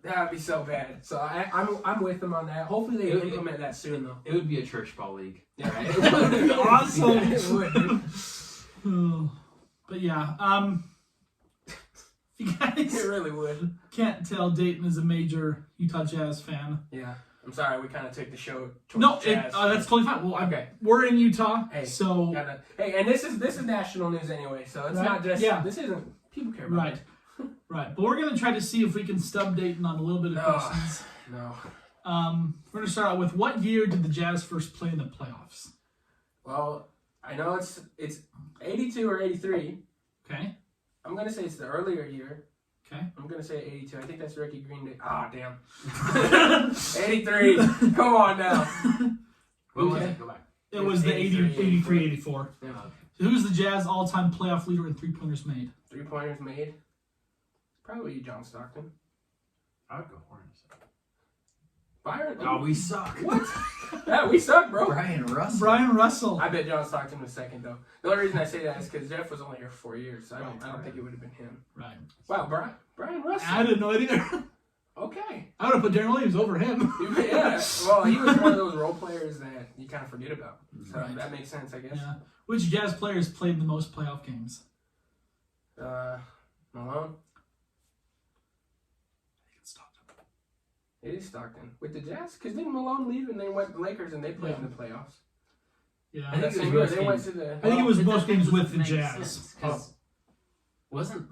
Speaker 3: That would be so bad. So I'm with them on that. Hopefully they implement that soon though.
Speaker 2: It would be a church ball league.
Speaker 3: Yeah, right.
Speaker 1: It would be awesome.
Speaker 3: It would, dude.
Speaker 1: Oh, but yeah, if you guys
Speaker 3: It really would.
Speaker 1: can't tell, Dayton is a major Utah Jazz fan.
Speaker 3: Yeah. I'm sorry, we kind of took the show towards
Speaker 1: No,
Speaker 3: Jazz.
Speaker 1: that's totally fine. Well,
Speaker 3: Okay.
Speaker 1: we're in Utah,
Speaker 3: Hey,
Speaker 1: so
Speaker 3: hey, and this is national news anyway, so it's not just this isn't people care about
Speaker 1: right,
Speaker 3: it.
Speaker 1: right. But we're gonna try to see if we can stub Dayton on a little bit of questions.
Speaker 3: No.
Speaker 1: We're gonna start out with what year did the Jazz first play in the playoffs?
Speaker 3: Well, I know it's 82 or 83.
Speaker 1: Okay.
Speaker 3: I'm gonna say it's the earlier year.
Speaker 1: Okay.
Speaker 3: I'm gonna say 82. I think that's Ricky Green Day. Ah, damn. 83. Come on now.
Speaker 2: What was it? Go back.
Speaker 1: It was the 83, 84.
Speaker 3: Yeah.
Speaker 1: So who's the Jazz all-time playoff leader in three-pointers made?
Speaker 3: 3-pointers made. Probably John Stockton.
Speaker 2: I would go Hornets.
Speaker 3: Byron.
Speaker 2: Oh, we suck.
Speaker 3: What? Yeah, we suck, bro.
Speaker 2: Brian
Speaker 1: Russell.
Speaker 3: I bet John Stockton was second though. The only reason I say that is because Jeff was only here for 4 years. So I don't think it would have been him.
Speaker 1: Right.
Speaker 3: Wow, Brian Russell.
Speaker 1: I didn't know it either.
Speaker 3: Okay.
Speaker 1: I would have put Darren Williams over him.
Speaker 3: Yeah. Well, he was one of those role players that you kind of forget about. So that makes sense, I guess.
Speaker 1: Yeah. Which Jazz players played the most playoff games?
Speaker 3: Malone.
Speaker 1: I think it's Stockton.
Speaker 3: It is Stockton. With the Jazz? Because didn't Malone leave and they went to the Lakers and they played in the playoffs?
Speaker 1: Yeah.
Speaker 2: I think
Speaker 3: That same year, they went to the...
Speaker 1: I think it was
Speaker 2: Well,
Speaker 1: most games with the
Speaker 2: makes
Speaker 1: Jazz.
Speaker 2: sense, 'cause wasn't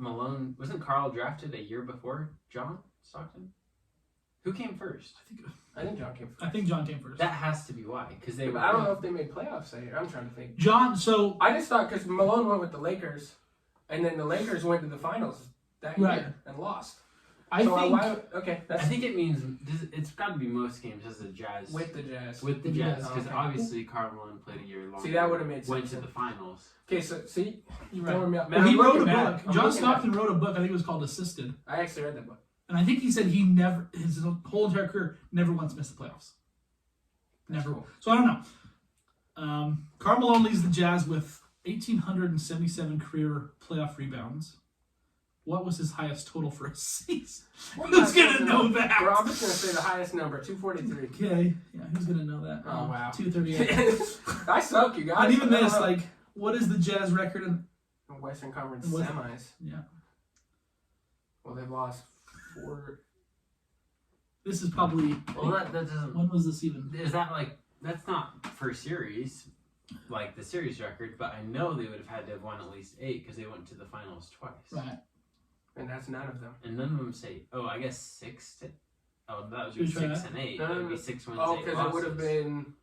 Speaker 2: Carl drafted a year before John Stockton? Who came first?
Speaker 3: I think John came first.
Speaker 1: I think John came first.
Speaker 2: That has to be why, because they.
Speaker 3: I don't know if they made playoffs that year. I'm trying to think.
Speaker 1: John, so...
Speaker 3: I just thought because Malone went with the Lakers, and then the Lakers went to the finals that year and lost.
Speaker 1: I
Speaker 2: think it means it's got to be most games as the Jazz
Speaker 3: with the Jazz.
Speaker 2: With the Jazz, because obviously Karl Malone played a year longer.
Speaker 3: See, that would have made sense.
Speaker 2: Went to the finals.
Speaker 3: Okay, so see,
Speaker 1: you're right.
Speaker 3: Well,
Speaker 1: he wrote a book. John Stockton wrote a book. I think it was called Assisted.
Speaker 3: I actually read that book.
Speaker 1: And I think he said he never, his whole entire career, never once missed the playoffs. Never.
Speaker 3: Cool.
Speaker 1: So I don't know. Karl Malone leads the Jazz with 1,877 career playoff rebounds. What was his highest total for a season? Who's going to know that?
Speaker 3: Bro, I'm just going to say the highest number, 243.
Speaker 1: Okay. Yeah, who's going to know that?
Speaker 3: Oh, wow.
Speaker 1: 238.
Speaker 3: I suck, you guys.
Speaker 1: And even this, like, what is the Jazz record in
Speaker 3: Western Conference semis?
Speaker 1: Yeah.
Speaker 3: Well, they've lost 4.
Speaker 1: This is probably...
Speaker 2: Well, that doesn't...
Speaker 1: When was this even?
Speaker 2: Is that, like... That's not for series, like the series record, but I know they would have had to have won at least 8 because they went to the finals twice.
Speaker 1: Right.
Speaker 3: And that's none of them.
Speaker 2: And none of them say, I guess 6 to... Oh, that was your 6 and 8. That would be 6 wins, 8 losses.
Speaker 3: Because it would have been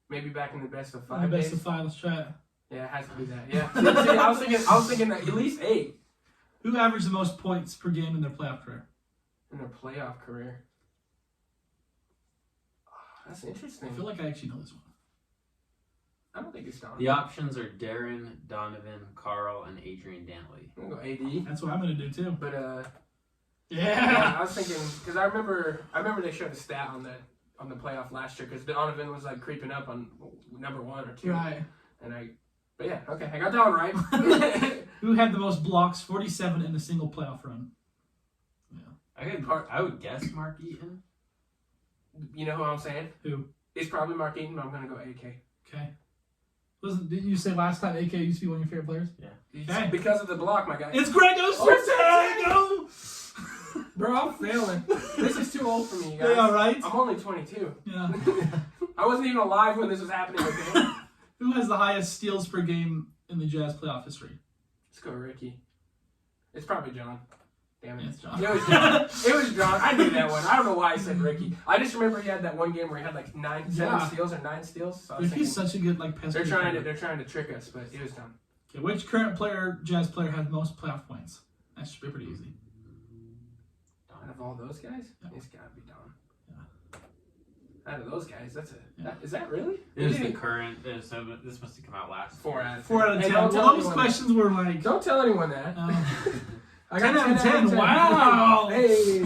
Speaker 3: maybe back in the best of 5
Speaker 1: the best
Speaker 3: days.
Speaker 1: of 5, let's try it.
Speaker 3: Yeah, it has to be that. Yeah. See, I was thinking that at least 8.
Speaker 1: Who averaged the most points per game in their playoff career?
Speaker 3: In their playoff career. Oh, that's interesting.
Speaker 1: I feel like I actually know this one.
Speaker 3: I don't think it's Donovan.
Speaker 2: The options are Darren, Donovan, Carl, and Adrian Dantley.
Speaker 3: I'm gonna go AD.
Speaker 1: That's what I'm going to do too.
Speaker 3: But
Speaker 1: Yeah.
Speaker 3: I was thinking because I remember they showed a stat on the playoff last year because Donovan was like creeping up on number 1 or 2.
Speaker 1: Right.
Speaker 3: But yeah, okay, I got that one right.
Speaker 1: Who had the most blocks? 47 in a single playoff run.
Speaker 2: I would guess Mark Eaton.
Speaker 3: You know who I'm saying?
Speaker 1: Who?
Speaker 3: It's probably Mark Eaton, but I'm gonna go AK.
Speaker 1: Okay. Didn't you say last time AK used to be one of your favorite players?
Speaker 2: Yeah.
Speaker 1: Okay.
Speaker 3: Because of the block, my guy.
Speaker 1: It's Greg Ostertag! Go!
Speaker 3: Bro, I'm failing. This is too old for me, you guys.
Speaker 1: Yeah, right?
Speaker 3: I'm only 22.
Speaker 1: Yeah.
Speaker 3: I wasn't even alive when this was happening, okay?
Speaker 1: Who has the highest steals per game in the Jazz playoff history?
Speaker 3: Let's go Ricky. It's probably John. Damn it.
Speaker 1: Yeah, it's John.
Speaker 3: It was John. It was John. I knew that one. I don't know why I said Ricky. I just remember he had that one game where he had like 7 steals or 9 steals. So I was
Speaker 1: He's
Speaker 3: thinking,
Speaker 1: such a good pesky
Speaker 3: they're trying to trick us, but it was John.
Speaker 1: Okay, which current Jazz player has most playoff points? That should be pretty easy.
Speaker 3: Out of all those guys,
Speaker 1: Yeah.
Speaker 3: it's gotta be Don.
Speaker 1: Yeah.
Speaker 3: Out of those guys,
Speaker 1: Yeah.
Speaker 3: is that really?
Speaker 2: It was the current. So this must have come out last.
Speaker 3: 4 out of 10.
Speaker 1: 4 out of 10.
Speaker 3: Hey, don't tell
Speaker 1: Well, those
Speaker 3: anyone
Speaker 1: questions were like...
Speaker 3: that. Don't tell anyone that. I
Speaker 1: 10
Speaker 3: got
Speaker 1: out of 10. Wow.
Speaker 3: Hey.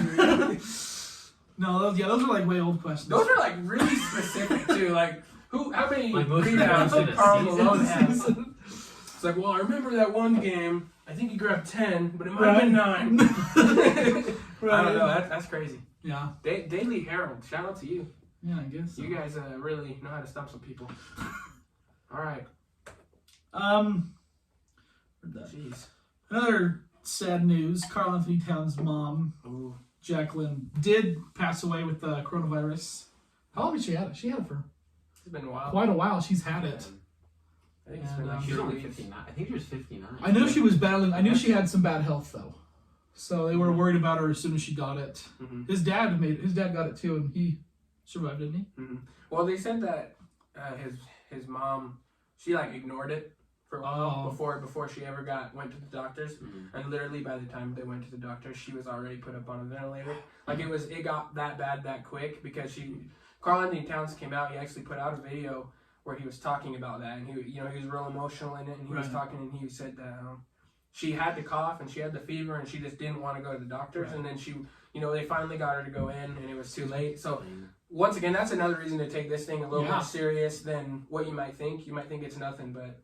Speaker 1: No, those are like way old questions.
Speaker 3: Those are like really specific too. Like how many
Speaker 2: Like most
Speaker 3: rebounds
Speaker 2: rebounds in
Speaker 3: did
Speaker 2: a
Speaker 3: Karl
Speaker 2: season.
Speaker 3: Malone have? It's like, well, I remember that one game. I think he grabbed 10, but it might have been 9. I don't know. That's crazy.
Speaker 1: Yeah.
Speaker 3: Daily Herald. Shout out to you.
Speaker 1: Yeah, I guess so.
Speaker 3: You guys really know how to stump some people. All right. Jeez.
Speaker 1: Another sad news. Karl Anthony Towns' mom,
Speaker 3: Ooh.
Speaker 1: Jacqueline, did pass away with coronavirus. How long did she had it? She had it for
Speaker 3: It's been a while.
Speaker 1: quite a while. She's had it.
Speaker 3: I think it's been
Speaker 1: And,
Speaker 3: like
Speaker 2: She's
Speaker 3: 3
Speaker 2: only
Speaker 3: weeks.
Speaker 2: 59. I think she was 59.
Speaker 1: I know she was battling. I knew she had some bad health though, so they were worried about her as soon as she got it.
Speaker 3: Mhm.
Speaker 1: His dad got it too, and he survived, didn't he?
Speaker 3: Mhm. Well, they said that his mom, she like ignored it for a while before she ever went to the doctors, and literally by the time they went to the doctors, she was already put up on a ventilator. Like it got that bad that quick because Karl Anthony Towns came out. He actually put out a video where he was talking about that, and he was real emotional in it, and he was talking, and he said that she had the cough and she had the fever, and she just didn't want to go to the doctors, and then they finally got her to go in, and it was too late. So once again, that's another reason to take this thing a little more serious than what you might think. You might think it's nothing, but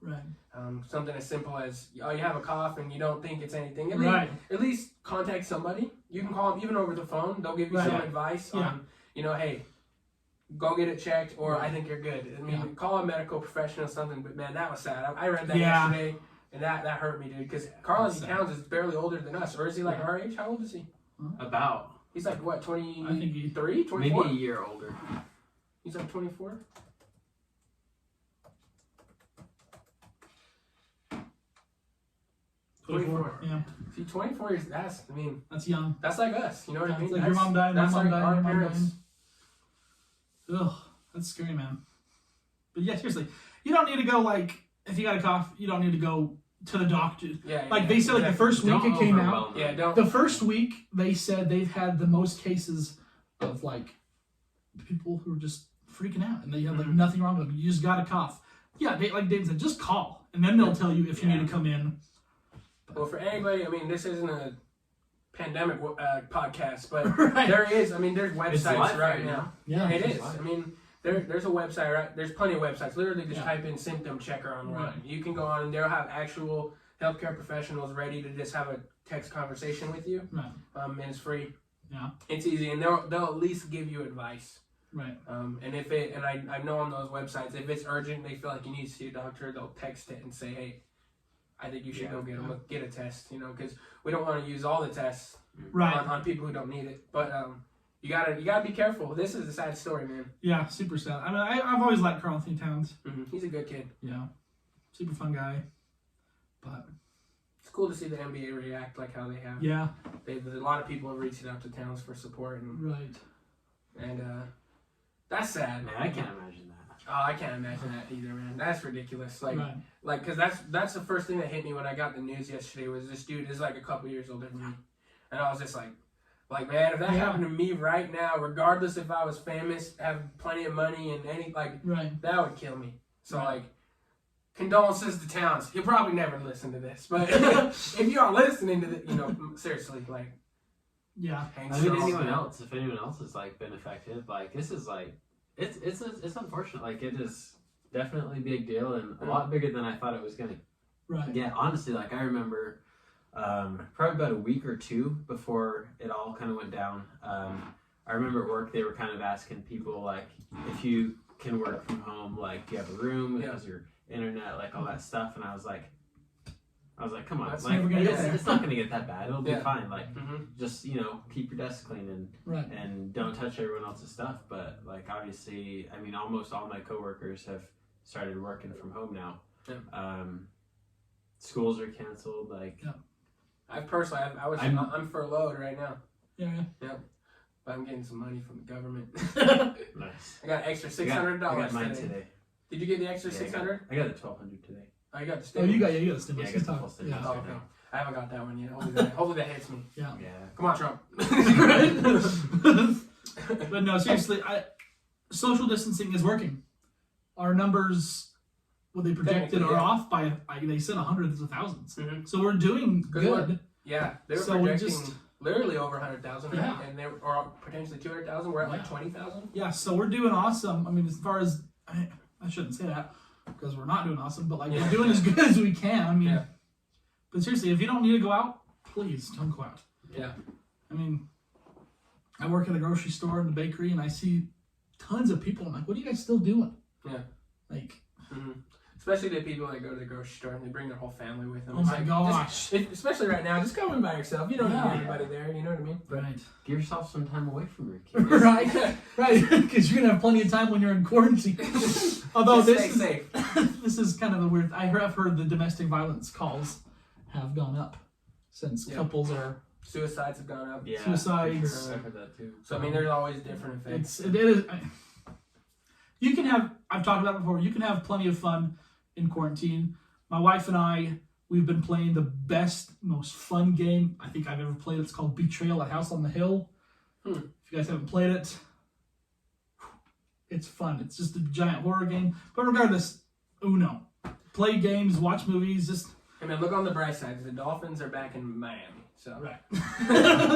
Speaker 3: something as simple as you have a cough and you don't think it's anything. At least contact somebody. You can call them even over the phone. They'll give you some advice on, hey, go get it checked, or I think you're good. I mean, call a medical professional or something. But man, that was sad. I read that yesterday, and that hurt me, dude. Because Karl Anthony Towns is barely older than us, or is he like our age? How old is he?
Speaker 2: About.
Speaker 3: He's like what, 23,
Speaker 1: I think
Speaker 3: 24?
Speaker 2: Maybe a year older.
Speaker 3: He's like 24.
Speaker 1: Yeah.
Speaker 3: See, 24 years. That's
Speaker 1: young.
Speaker 3: That's like us. You know what I mean?
Speaker 1: It's like your mom died,
Speaker 3: That's
Speaker 1: my mom
Speaker 3: like
Speaker 1: died,
Speaker 3: our
Speaker 1: your mom
Speaker 3: parents.
Speaker 1: died. Ugh, that's scary, man. But yeah, seriously, you don't need to go if you got a cough, you don't need to go to the doctor. They said the first week it came out.
Speaker 3: Yeah, don't.
Speaker 1: The first week they said they've had the most cases of people who are just freaking out, and they have nothing wrong with them. You just got a cough. Yeah, like Dave said, just call, and then they'll tell you if you need to come in.
Speaker 3: Well, for anybody, this isn't a pandemic podcast, but
Speaker 1: Right.
Speaker 3: there's websites right now.
Speaker 1: Yeah,
Speaker 3: it
Speaker 1: it's
Speaker 3: is.
Speaker 1: live.
Speaker 3: There's a website, right? There's plenty of websites. Literally, just type in symptom checker online.
Speaker 1: Right.
Speaker 3: You can go on, and they'll have actual healthcare professionals ready to just have a text conversation with you.
Speaker 1: Right.
Speaker 3: And it's free.
Speaker 1: Yeah.
Speaker 3: It's easy, and they'll at least give you advice.
Speaker 1: Right.
Speaker 3: And I know on those websites, if it's urgent, they feel like you need to see a doctor, they'll text it and say, hey, I think you should go get a test, because we don't want to use all the tests on people who don't need it. But you gotta be careful. This is a sad story, man.
Speaker 1: Yeah, super sad. I've always liked Karl Anthony Towns.
Speaker 3: Mm-hmm. He's a good kid.
Speaker 1: Yeah, super fun guy. But
Speaker 3: it's cool to see the NBA react like how they have.
Speaker 1: Yeah.
Speaker 3: A lot of people have reached out to Towns for support, and that's sad.
Speaker 2: Man, I can't imagine that.
Speaker 3: Oh, I can't imagine that either, man. That's ridiculous. Like,
Speaker 1: Right.
Speaker 3: like, cause that's the first thing that hit me when I got the news yesterday. Was this dude is like a couple years older than me, and I was just like, man, if that happened to me right now, regardless if I was famous, have plenty of money, and that would kill me. So like, condolences to Towns. He'll probably never listen to this, but if you are listening to this, seriously, like,
Speaker 1: yeah.
Speaker 2: I mean, if anyone else has like been affected, like this is like, it's unfortunate. Like it is definitely a big deal and a lot bigger than I thought it was gonna.
Speaker 1: Right.
Speaker 2: Yeah, honestly, like I remember. Probably about a week or two before it all kind of went down. I remember at work they were kind of asking people like if you can work from home, like do you have a room, has your internet, like all that stuff, and I was like, come on,
Speaker 1: That's
Speaker 2: like
Speaker 1: never
Speaker 2: it's not gonna get that bad. It'll be fine. Like just keep your desk clean and don't touch everyone else's stuff. But like obviously, I mean, almost all my coworkers have started working from home now.
Speaker 3: Yeah.
Speaker 2: Schools are canceled. Like.
Speaker 1: Yeah.
Speaker 3: I'm furloughed right now.
Speaker 1: Yeah.
Speaker 3: Yep. But I'm getting some money from the government.
Speaker 2: Nice.
Speaker 3: I got extra $600
Speaker 2: I got mine today.
Speaker 3: Did you get the extra $600?
Speaker 2: I got the $1,200 today.
Speaker 3: Oh, you got the
Speaker 1: Oh,
Speaker 3: stimulus.
Speaker 1: you got the stimulus.
Speaker 2: Yeah, I got the full stimulus.
Speaker 3: Oh, okay. I haven't got that one yet. Hopefully that hits me.
Speaker 1: Yeah.
Speaker 3: Come on, Trump.
Speaker 1: But no, seriously, social distancing is working. Our numbers, what they projected, are off by they said hundreds of thousands.
Speaker 3: Mm-hmm.
Speaker 1: So we're doing good.
Speaker 3: Yeah, they were projecting literally over 100,000, right? And they were potentially 200,000. We're at like 20,000.
Speaker 1: Yeah, so we're doing awesome. I mean, as far as I shouldn't say that because we're not doing awesome, but like we're doing as good as we can. I mean, but seriously, if you don't need to go out, please don't go out.
Speaker 3: Yeah.
Speaker 1: I mean, I work at a grocery store and a bakery, and I see tons of people. I'm like, what are you guys still doing?
Speaker 3: Yeah.
Speaker 1: Like.
Speaker 3: Mm-hmm. Especially the people that go to the grocery store and they bring their whole family with them.
Speaker 1: Oh my gosh.
Speaker 3: Especially right now, just go in by yourself. You don't need anybody there, you know what I mean?
Speaker 1: Right.
Speaker 2: Give yourself some time away from your kids.
Speaker 1: Right. Because you're going to have plenty of time when you're in quarantine. Although
Speaker 3: stay safe.
Speaker 1: This is kind of a weird... I've heard the domestic violence calls have gone up since couples are...
Speaker 3: Suicides have gone up.
Speaker 2: Yeah,
Speaker 1: Suicides.
Speaker 2: Sure. I've heard that too.
Speaker 3: So, I mean, there's always different effects.
Speaker 1: It is... You can have... I've talked about it before. You can have plenty of fun in quarantine. My wife and I, we've been playing the best, most fun game I think I've ever played. It's called Betrayal at House on the Hill. If you guys haven't played it, it's fun. It's just a giant horror game. But regardless, Uno. Play games, watch movies, just...
Speaker 3: I mean, look on the bright side. The Dolphins are back in Miami. So.
Speaker 1: Right.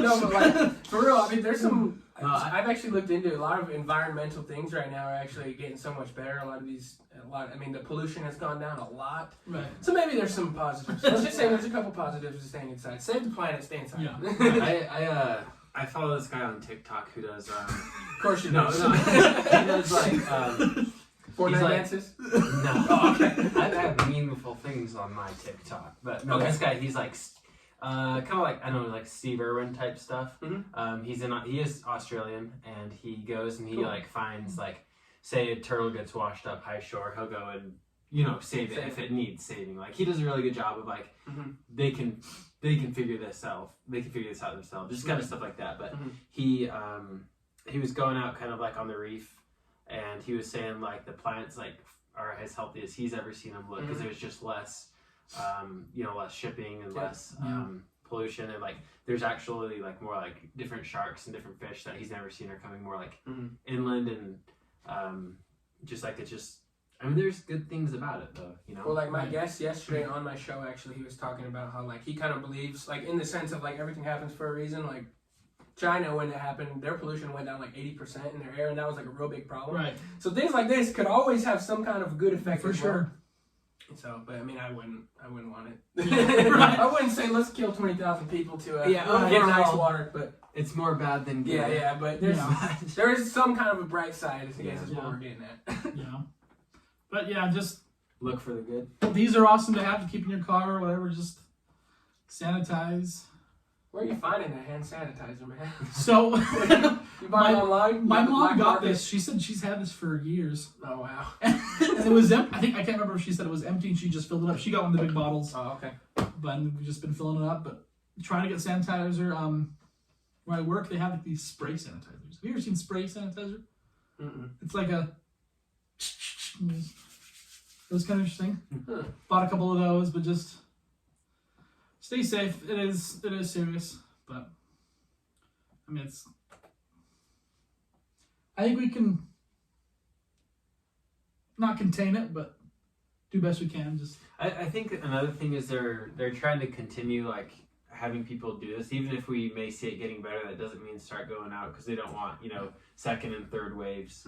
Speaker 3: No, but like, for real, I mean, there's some... I've actually looked into a lot of environmental things right now are actually getting so much better. I mean, the pollution has gone down a lot.
Speaker 1: Right.
Speaker 3: So maybe there's some positives. Let's just say there's a couple positives to staying inside. Save the planet, stay inside.
Speaker 1: Yeah.
Speaker 2: I follow this guy on TikTok who does
Speaker 3: of course you
Speaker 2: no,
Speaker 3: know.
Speaker 2: he does like
Speaker 3: Fortnite dances?
Speaker 2: No.
Speaker 3: Oh, okay.
Speaker 2: I have meaningful things on my TikTok, but no, this guy, he's like kind of like, I don't know, like Steve Irwin type stuff.
Speaker 3: Mm-hmm.
Speaker 2: He is Australian, and he goes and he like finds like, say a turtle gets washed up high shore, he'll go and save it if it needs saving. Like he does a really good job of like they can figure this out. They can figure this out themselves. Just kind of stuff like that. But he was going out kind of like on the reef, and he was saying like the plants like are as healthy as he's ever seen them look because there's just less less shipping and less pollution, and like there's actually like more like different sharks and different fish that he's never seen are coming more like inland, and just like it's just, I mean, there's good things about it though,
Speaker 3: Well, like my guest yesterday on my show, actually, he was talking about how like he kind of believes like in the sense of like everything happens for a reason. Like China, when it happened, their pollution went down like 80% in their air, and that was like a real big problem.
Speaker 1: Right.
Speaker 3: So things like this could always have some kind of good effect
Speaker 1: for sure.
Speaker 3: So, but I mean, I wouldn't want it.
Speaker 1: Yeah, right.
Speaker 3: I wouldn't say let's kill 20,000 people to get
Speaker 2: overall,
Speaker 3: nice water, but
Speaker 2: it's more bad than good.
Speaker 3: Yeah, but there is some kind of a bright side. I guess is what we're getting at.
Speaker 1: Yeah, but yeah, just
Speaker 2: look for the good.
Speaker 1: These are awesome to have to keep in your car or whatever. Just sanitize.
Speaker 3: Where are you finding that hand sanitizer, man?
Speaker 1: So
Speaker 3: you buy it online?
Speaker 1: My mom got this. She said she's had this for years.
Speaker 3: Oh wow!
Speaker 1: And it was I can't remember if she said it was empty and she just filled it up. She got one of the big bottles.
Speaker 3: Oh okay.
Speaker 1: But we've just been filling it up. But trying to get sanitizer. Where I work, they have like these spray sanitizers. Have you ever seen spray sanitizer?
Speaker 3: Mm-mm.
Speaker 1: It's like a. watch. It was kind of interesting.
Speaker 3: Huh.
Speaker 1: Bought a couple of those, but just stay safe. It is serious, but I mean it's. I think we can not contain it, but do best we can. Just
Speaker 2: I think another thing is they're trying to continue like having people do this, even if we may see it getting better. That doesn't mean start going out because they don't want second and third waves.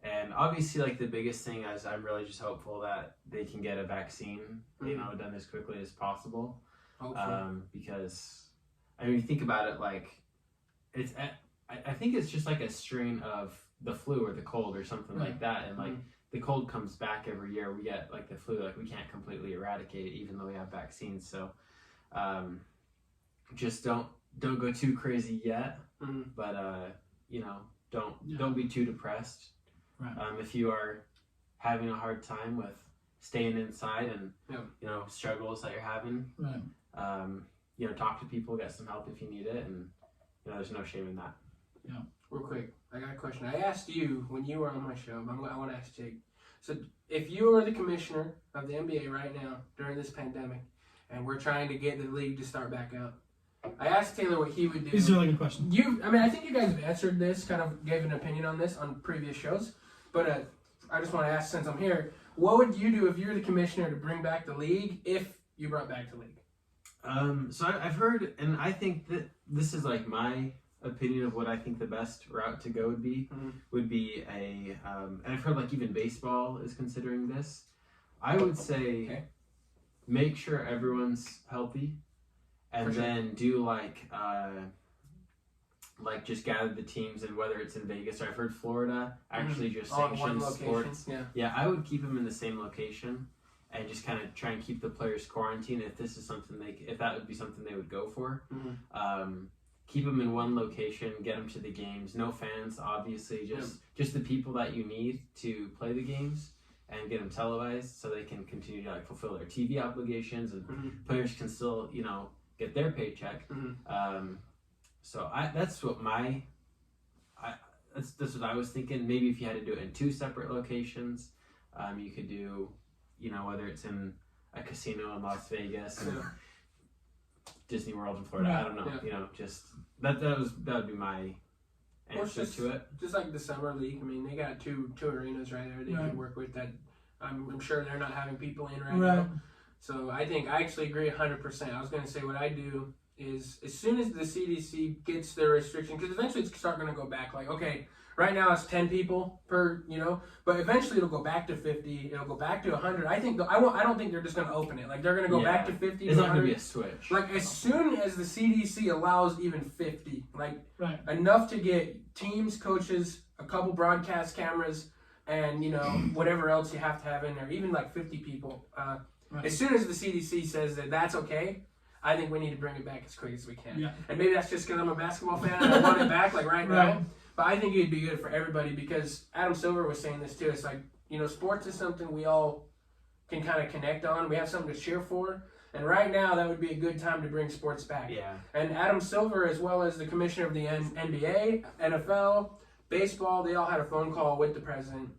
Speaker 2: And obviously, like the biggest thing is I'm really just hopeful that they can get a vaccine, done as quickly as possible. Because I mean, you think about it, like it's I think it's just like a strain of the flu or the cold or something like that, and like. The cold comes back every year. We get like the flu, like we can't completely eradicate it, even though we have vaccines. So, just don't go too crazy yet. But don't be too depressed.
Speaker 1: Right.
Speaker 2: If you are having a hard time with staying inside and struggles that you're having,
Speaker 1: right.
Speaker 2: Talk to people, get some help if you need it, and there's no shame in that.
Speaker 1: Yeah.
Speaker 3: Real quick, I got a question. I asked you when you were on my show, but I want to ask Jake. So, if you were the commissioner of the NBA right now during this pandemic, and we're trying to get the league to start back up, I asked Taylor what he would do.
Speaker 1: These are really good questions.
Speaker 3: I think you guys have answered this, kind of gave an opinion on this on previous shows, but I just want to ask, since I'm here, what would you do if you're the commissioner to bring back the league if you brought back the league?
Speaker 2: So I've heard, and I think that this is like my opinion of what I think the best route to go would be and I've heard like even baseball is considering this. I would say make sure everyone's healthy and then do like just gather the teams, and whether it's in Vegas or I've heard Florida actually just sanctions sports. Yeah, I would keep them in the same location and just kind of try and keep the players quarantined if this is something if that would be something they would go for. Keep them in one location, get them to the games. No fans, obviously, just the people that you need to play the games, and get them televised so they can continue to fulfill their TV obligations, and players can still get their paycheck. So that's what that's what I was thinking. Maybe if you had to do it in two separate locations, you could do whether it's in a casino in Las Vegas. Disney World in Florida. I don't know. Just that would be my answer to it. Just like the summer league. I mean, they got two arenas right there they could work with. That I'm sure they're not having people in right now. So I actually agree 100%. I was going to say what I do is as soon as the CDC gets their restriction, because eventually it's going to go back. Like, okay, right now it's 10 people per, but eventually it'll go back to 50. It'll go back to 100. I don't think they're just going to open it. Like, they're going to go back to 50. It's not going to be a switch.
Speaker 3: Like, as soon as the CDC allows even 50, enough to get teams, coaches, a couple broadcast cameras, and, whatever else you have to have in there, even like 50 people. As soon as the CDC says that that's okay, I think we need to bring it back as quick as we can. Yeah. And maybe that's just because I'm a basketball fan and I want it back right now. But I think it'd be good for everybody, because Adam Silver was saying this too. It's like, sports is something we all can kind of connect on. We have something to cheer for. And right now, that would be a good time to bring sports back. Yeah. And Adam Silver, as well as the commissioner of the NBA, NFL, baseball, they all had a phone call with the president.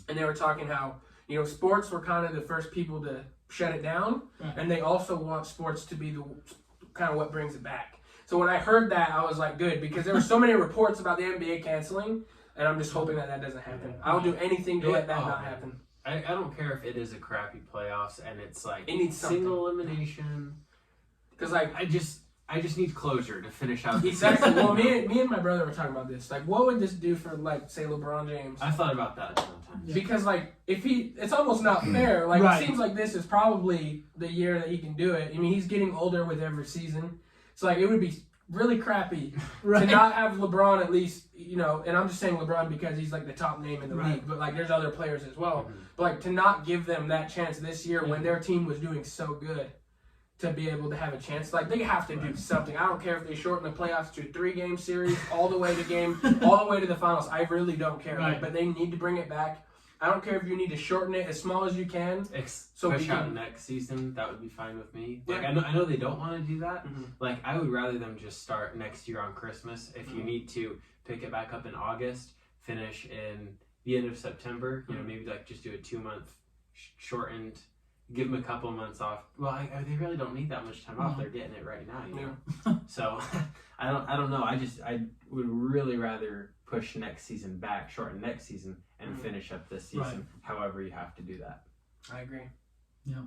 Speaker 3: And they were talking how, sports were kind of the first people to shut it down. And they also want sports to be the kind of what brings it back. So when I heard that, I was like, good, because there were so many reports about the NBA canceling, and I'm just hoping that doesn't happen. I'll do anything to let that not happen.
Speaker 2: I don't care if it is a crappy playoffs and it's like
Speaker 3: it needs
Speaker 2: single elimination. Because I just need closure to finish out.
Speaker 3: Exactly. Well, me and my brother were talking about this. Like, what would this do for, like, say, LeBron James?
Speaker 2: I thought about that sometimes.
Speaker 3: Because, like, it's almost not fair. Like, it seems like this is probably the year that he can do it. I mean, he's getting older with every season. So, like, it would be really crappy to not have LeBron at least, and I'm just saying LeBron because he's, like, the top name in the league. But, like, there's other players as well. But, like, to not give them that chance this year when their team was doing so good. To be able to have a chance, like, they have to do something. I don't care if they shorten the playoffs to 3-game series, all the way to the finals. I really don't care. But they need to bring it back. I don't care if you need to shorten it as small as you can.
Speaker 2: So push out next season. That would be fine with me. Like, I know they don't want to do that. Like, I would rather them just start next year on Christmas. If you need to pick it back up in August, finish in the end of September. You know, maybe like just do a 2-month shortened. Give them a couple of months off. Well, they really don't need that much time off. They're getting it right now, you know. So I don't know. I would really rather push next season back, shorten next season, and finish up this season.
Speaker 1: Right.
Speaker 2: However, you have to do that.
Speaker 3: I agree.
Speaker 1: Yeah.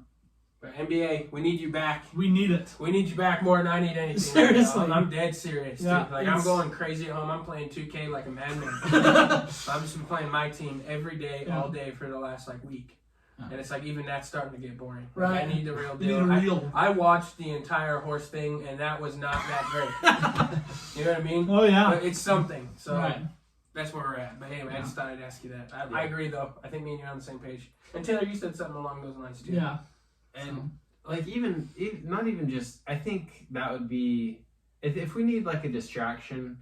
Speaker 3: But NBA, we need you back.
Speaker 1: We need it.
Speaker 3: We need you back more than I need anything.
Speaker 1: Seriously.
Speaker 3: I'm dead serious.
Speaker 1: Yeah,
Speaker 3: Dude. Like I'm going crazy at home. I'm playing 2K like a madman. I've just been playing my team every day, all day for the last like week. And it's like even that's starting to get boring.
Speaker 1: Right.
Speaker 3: I need the real
Speaker 1: You
Speaker 3: deal.
Speaker 1: need a real.
Speaker 3: I watched the entire horse thing, and that was not that great. You know what I mean?
Speaker 1: Oh yeah.
Speaker 3: But it's something. So
Speaker 1: Right.
Speaker 3: that's where we're at. But anyway, I just thought I'd ask you that. I agree, though. I think me and you are on the same page. And Taylor, you said something along those lines too.
Speaker 1: Yeah.
Speaker 2: And like even not even just. I think that would be if we need like a distraction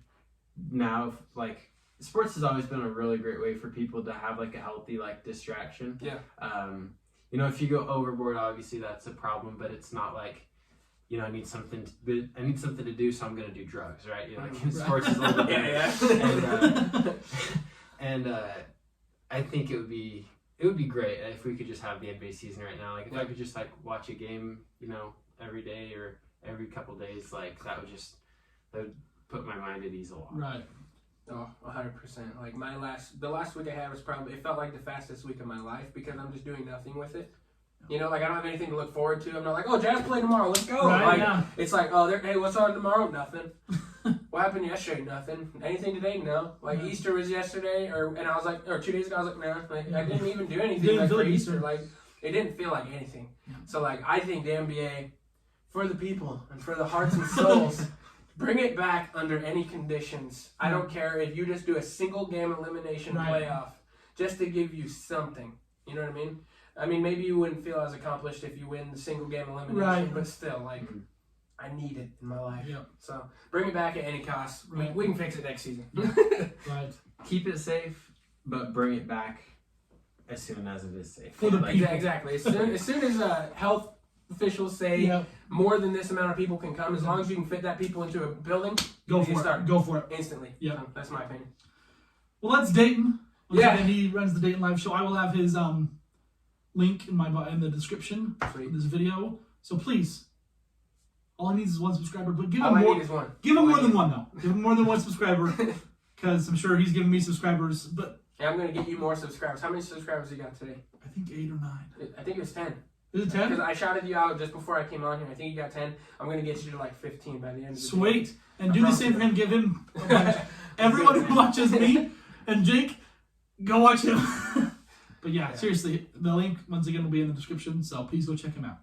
Speaker 2: now. Like sports has always been a really great way for people to have like a healthy like distraction.
Speaker 3: Yeah.
Speaker 2: You know, if you go overboard, obviously that's a problem. But it's not like, you know, I need something to do, so I'm gonna do drugs, right? You know, like sports is a little bit better. And I think it would be great if we could just have the NBA season right now. Like if I could just like watch a game, you know, every day or every couple days, like that would put my mind at ease a lot.
Speaker 1: Right.
Speaker 3: Oh, 100%. Like the last week I had was probably, it felt like the fastest week of my life because I'm just doing nothing with it. You know, like I don't have anything to look forward to. I'm not like, oh, Jazz play tomorrow, let's go.
Speaker 1: Right,
Speaker 3: like, it's like, oh, hey, what's on tomorrow? Nothing. What happened yesterday? Nothing. Anything today? No. Like Easter was yesterday, and I was like, or 2 days ago, I was like, nah. Like I didn't even do anything like for Easter. Like it didn't feel like anything. So like I think the NBA, for the people and for the hearts and souls, bring it back under any conditions. I don't care if you just do a single game elimination playoff, just to give you something. You know what I mean? I mean, maybe you wouldn't feel as accomplished if you win the single game elimination, but still, like, I need it in my life.
Speaker 1: Yep.
Speaker 3: So bring it back at any cost.
Speaker 1: Right.
Speaker 3: We can fix it next season.
Speaker 1: Right.
Speaker 2: Keep it safe, but bring it back as soon as it is safe.
Speaker 1: For the people.
Speaker 3: Exactly. As soon as health officials say more than this amount of people can come, as long as you can fit that people into a building,
Speaker 1: Go for it.
Speaker 3: Instantly.
Speaker 1: Yeah.
Speaker 3: So that's my opinion.
Speaker 1: Well, that's Dayton.
Speaker 3: Yeah.
Speaker 1: He runs the Dayton Live Show. I will have his link in the description of this video. So please, all he needs is one subscriber, but give him more. Give him more than one though. Give him more than one subscriber, because I'm sure he's giving me subscribers. But
Speaker 3: yeah, I'm gonna get you more subscribers. How many subscribers you got today?
Speaker 1: I think 8 or 9.
Speaker 3: I think it was 10.
Speaker 1: Is it 10?
Speaker 3: Because I shouted you out just before I came on here. I think you got 10. I'm gonna get you to like 15 by the end of the day.
Speaker 1: Sweet. And do the same for him. Give him a bunch. Everyone who watches me and Jake, go watch him. But yeah, seriously, the link once again will be in the description. So please go check him out.